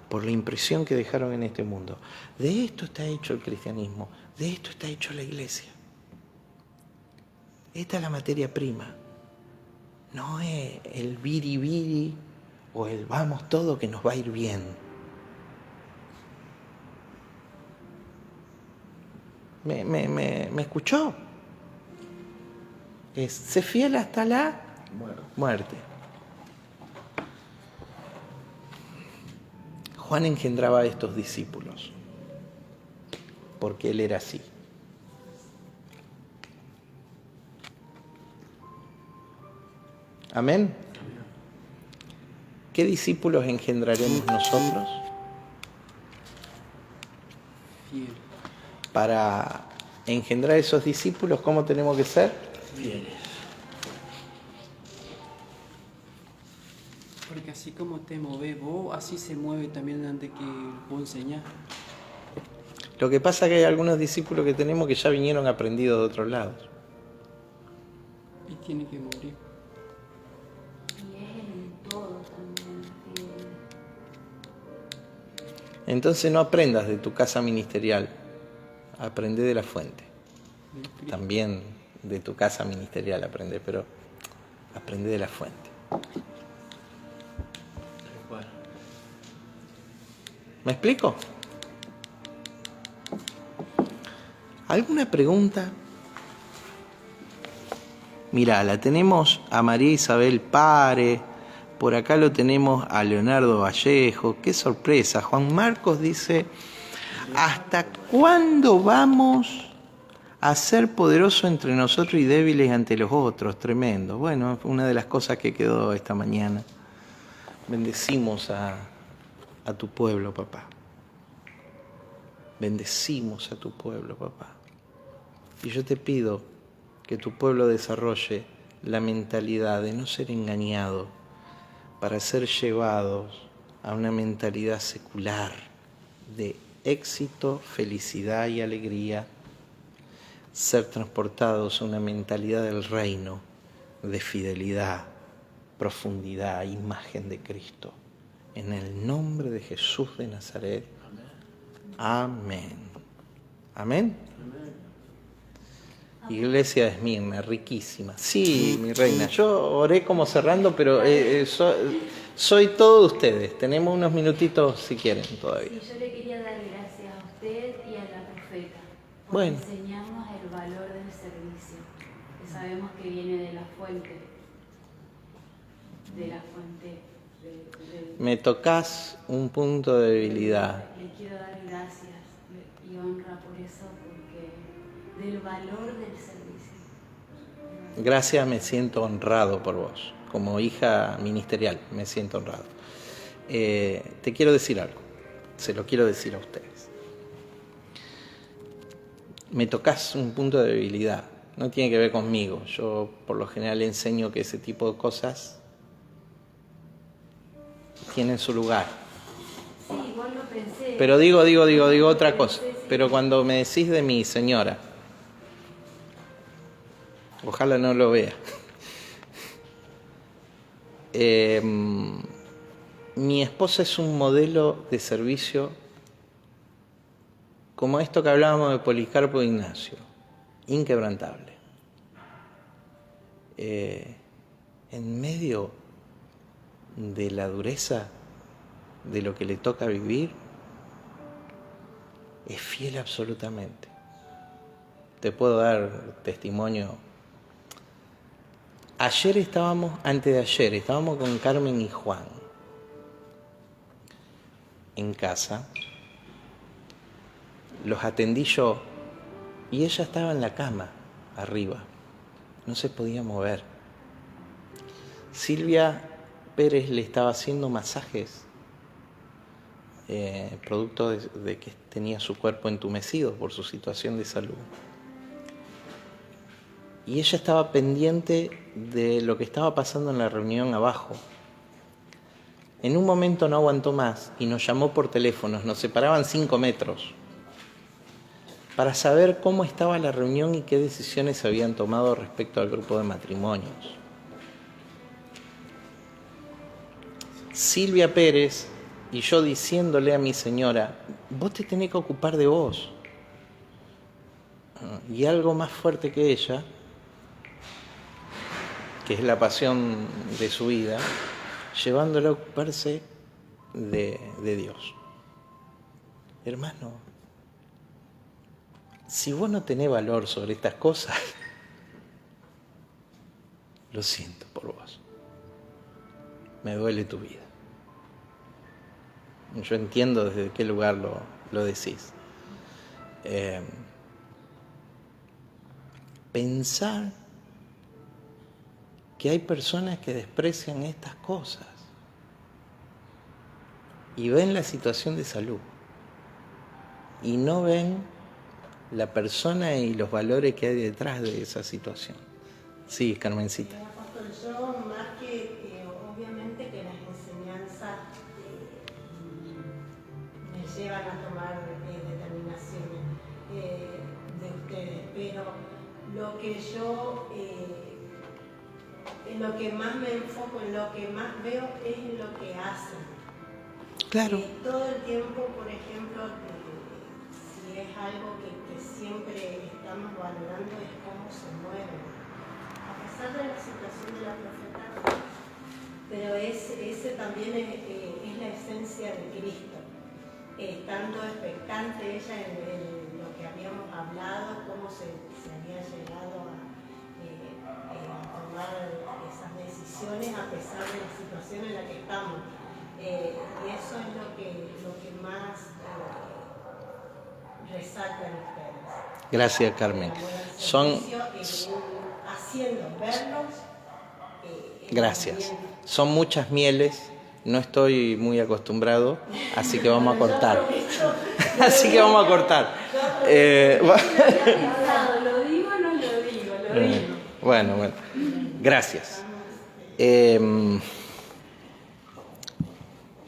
Por la impresión que dejaron en este mundo. De esto está hecho el cristianismo. De esto está hecho la iglesia. Esta es la materia prima. No es el biribiri o el vamos todo que nos va a ir bien. ¿Me escuchó? Es sé fiel hasta la muerte. Juan engendraba a estos discípulos porque él era así. Amén. ¿Qué discípulos engendraremos nosotros? Fiel. Para engendrar esos discípulos, ¿cómo tenemos que ser? Fieles. Porque así como te mueves vos, así se mueve también ante que vos enseñás. Lo que pasa es que hay algunos discípulos que tenemos que ya vinieron aprendidos de otros lados. Y tiene que morir. Y es en todo también. Entonces no aprendas de tu casa ministerial, aprende de la fuente. También de tu casa ministerial aprende, pero aprende de la fuente. ¿Me explico? ¿Alguna pregunta? Mirá, la tenemos a María Isabel Pare, por acá lo tenemos a Leonardo Vallejo, qué sorpresa. Juan Marcos dice, ¿hasta cuándo vamos a ser poderosos entre nosotros y débiles ante los otros? Tremendo. Bueno, una de las cosas que quedó esta mañana. Bendecimos a tu pueblo, papá. Bendecimos a tu pueblo, papá. Y yo te pido que tu pueblo desarrolle la mentalidad de no ser engañado para ser llevados a una mentalidad secular de éxito, felicidad y alegría, ser transportados a una mentalidad del reino de fidelidad, profundidad, imagen de Cristo. En el nombre de Jesús de Nazaret. Amén. Amén. Iglesia de Esmirna, riquísima. Sí, mi reina, yo oré como cerrando, pero soy todo de ustedes. Tenemos unos minutitos si quieren todavía. Sí, yo le quería dar gracias a usted y a la profeta por Bueno. enseñarnos el valor del servicio, que sabemos que viene de la fuente, Me tocas un punto de debilidad. Le quiero dar gracias y honra por eso, porque del valor del servicio. Gracias, me siento honrado por vos. Como hija ministerial, me siento honrado. Te quiero decir algo, se lo quiero decir a ustedes. Me tocas un punto de debilidad, no tiene que ver conmigo. Yo por lo general enseño que ese tipo de cosas tienen su lugar. Sí, igual lo pensé. Pero digo otra cosa. Pero cuando me decís de mi señora, ojalá no lo vea. Mi esposa es un modelo de servicio como esto que hablábamos de Policarpo e Ignacio, inquebrantable. En medio de la dureza de lo que le toca vivir, es fiel absolutamente. Te puedo dar testimonio. Antes de ayer, estábamos con Carmen y Juan en casa. Los atendí yo y ella estaba en la cama, arriba. No se podía mover. Silvia Pérez le estaba haciendo masajes, producto de que tenía su cuerpo entumecido por su situación de salud. Y ella estaba pendiente de lo que estaba pasando en la reunión abajo. En un momento no aguantó más y nos llamó por teléfono, nos separaban 5 metros, para saber cómo estaba la reunión y qué decisiones se habían tomado respecto al grupo de matrimonios. Silvia Pérez y yo diciéndole a mi señora, vos te tenés que ocupar de vos. Y algo más fuerte que ella, que es la pasión de su vida, llevándola a ocuparse de Dios. Hermano, si vos no tenés valor sobre estas cosas, lo siento por vos. Me duele tu vida. Yo entiendo desde qué lugar lo decís. Pensar que hay personas que desprecian estas cosas y ven la situación de salud y no ven la persona y los valores que hay detrás de esa situación. Sí, Carmencita. Apóstol, yo más que obviamente que las enseñanzas me llevan a tomar determinaciones de ustedes, pero lo que yo, en lo que más me enfoco, en lo que más veo es en lo que hacen. Claro. Todo el tiempo, por ejemplo, si es algo que siempre estamos valorando es cómo se mueven. A pesar de la situación de la profeta, pero ese también es la esencia de Cristo. Estando expectante ella en lo que habíamos hablado, cómo se había llegado a tomar esas decisiones a pesar de la situación en la que estamos. Y eso es lo que más resalta en ustedes. Gracias, Carmen. Son haciendo, verlos. Gracias. Son muchas mieles. No estoy muy acostumbrado, así que vamos a cortar. Así que vamos a cortar. ¿Lo digo o no lo digo? Lo digo. Bueno. Gracias.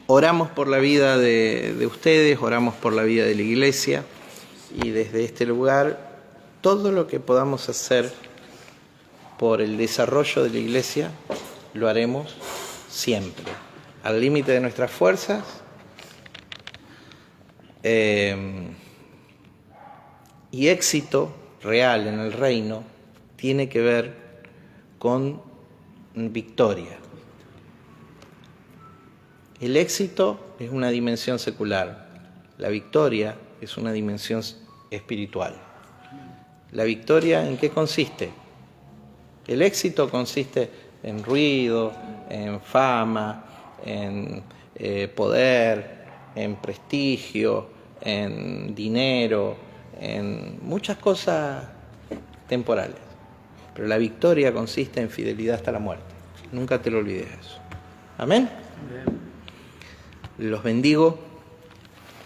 Oramos por la vida de ustedes, oramos por la vida de la iglesia y desde este lugar todo lo que podamos hacer por el desarrollo de la iglesia lo haremos siempre, al límite de nuestras fuerzas. Y éxito real en el reino tiene que ver con victoria. El éxito es una dimensión secular, la victoria es una dimensión espiritual. ¿La victoria en qué consiste? El éxito consiste en ruido, en fama, en poder, en prestigio, en dinero, en muchas cosas temporales. Pero la victoria consiste en fidelidad hasta la muerte. Nunca te lo olvides eso. Amén. Los bendigo.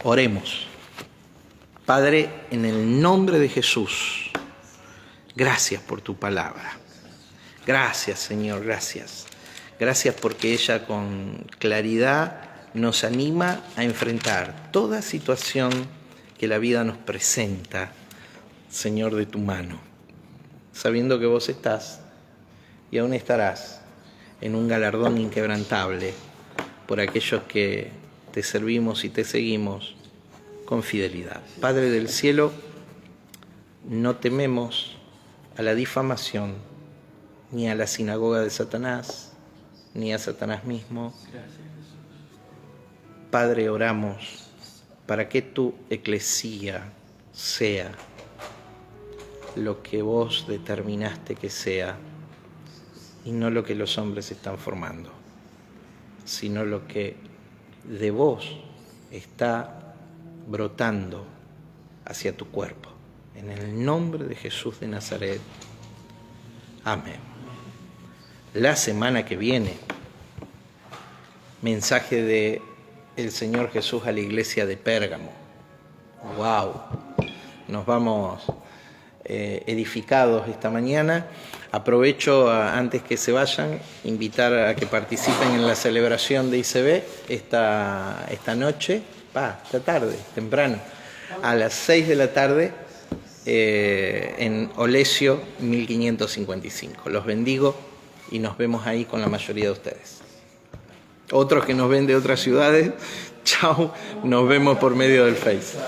Oremos. Padre, en el nombre de Jesús, gracias por tu palabra. Gracias, Señor, gracias. Gracias porque ella con claridad nos anima a enfrentar toda situación que la vida nos presenta, Señor, de tu mano, sabiendo que vos estás y aún estarás en un galardón inquebrantable por aquellos que te servimos y te seguimos con fidelidad. Padre del cielo, no tememos a la difamación, ni a la sinagoga de Satanás, ni a Satanás mismo. Padre, oramos para que tu eclesía sea lo que vos determinaste que sea, y no lo que los hombres están formando, sino lo que de vos está brotando hacia tu cuerpo. En el nombre de Jesús de Nazaret. Amén. La semana que viene, mensaje de el Señor Jesús a la iglesia de Pérgamo. ¡Wow! Nos vamos edificados esta mañana. Aprovecho, antes que se vayan, invitar a que participen en la celebración de ICB esta noche, esta tarde, temprano, a las 6 de la tarde, en Olesio 1555. Los bendigo y nos vemos ahí con la mayoría de ustedes. Otros que nos ven de otras ciudades, chao, nos vemos por medio del Face.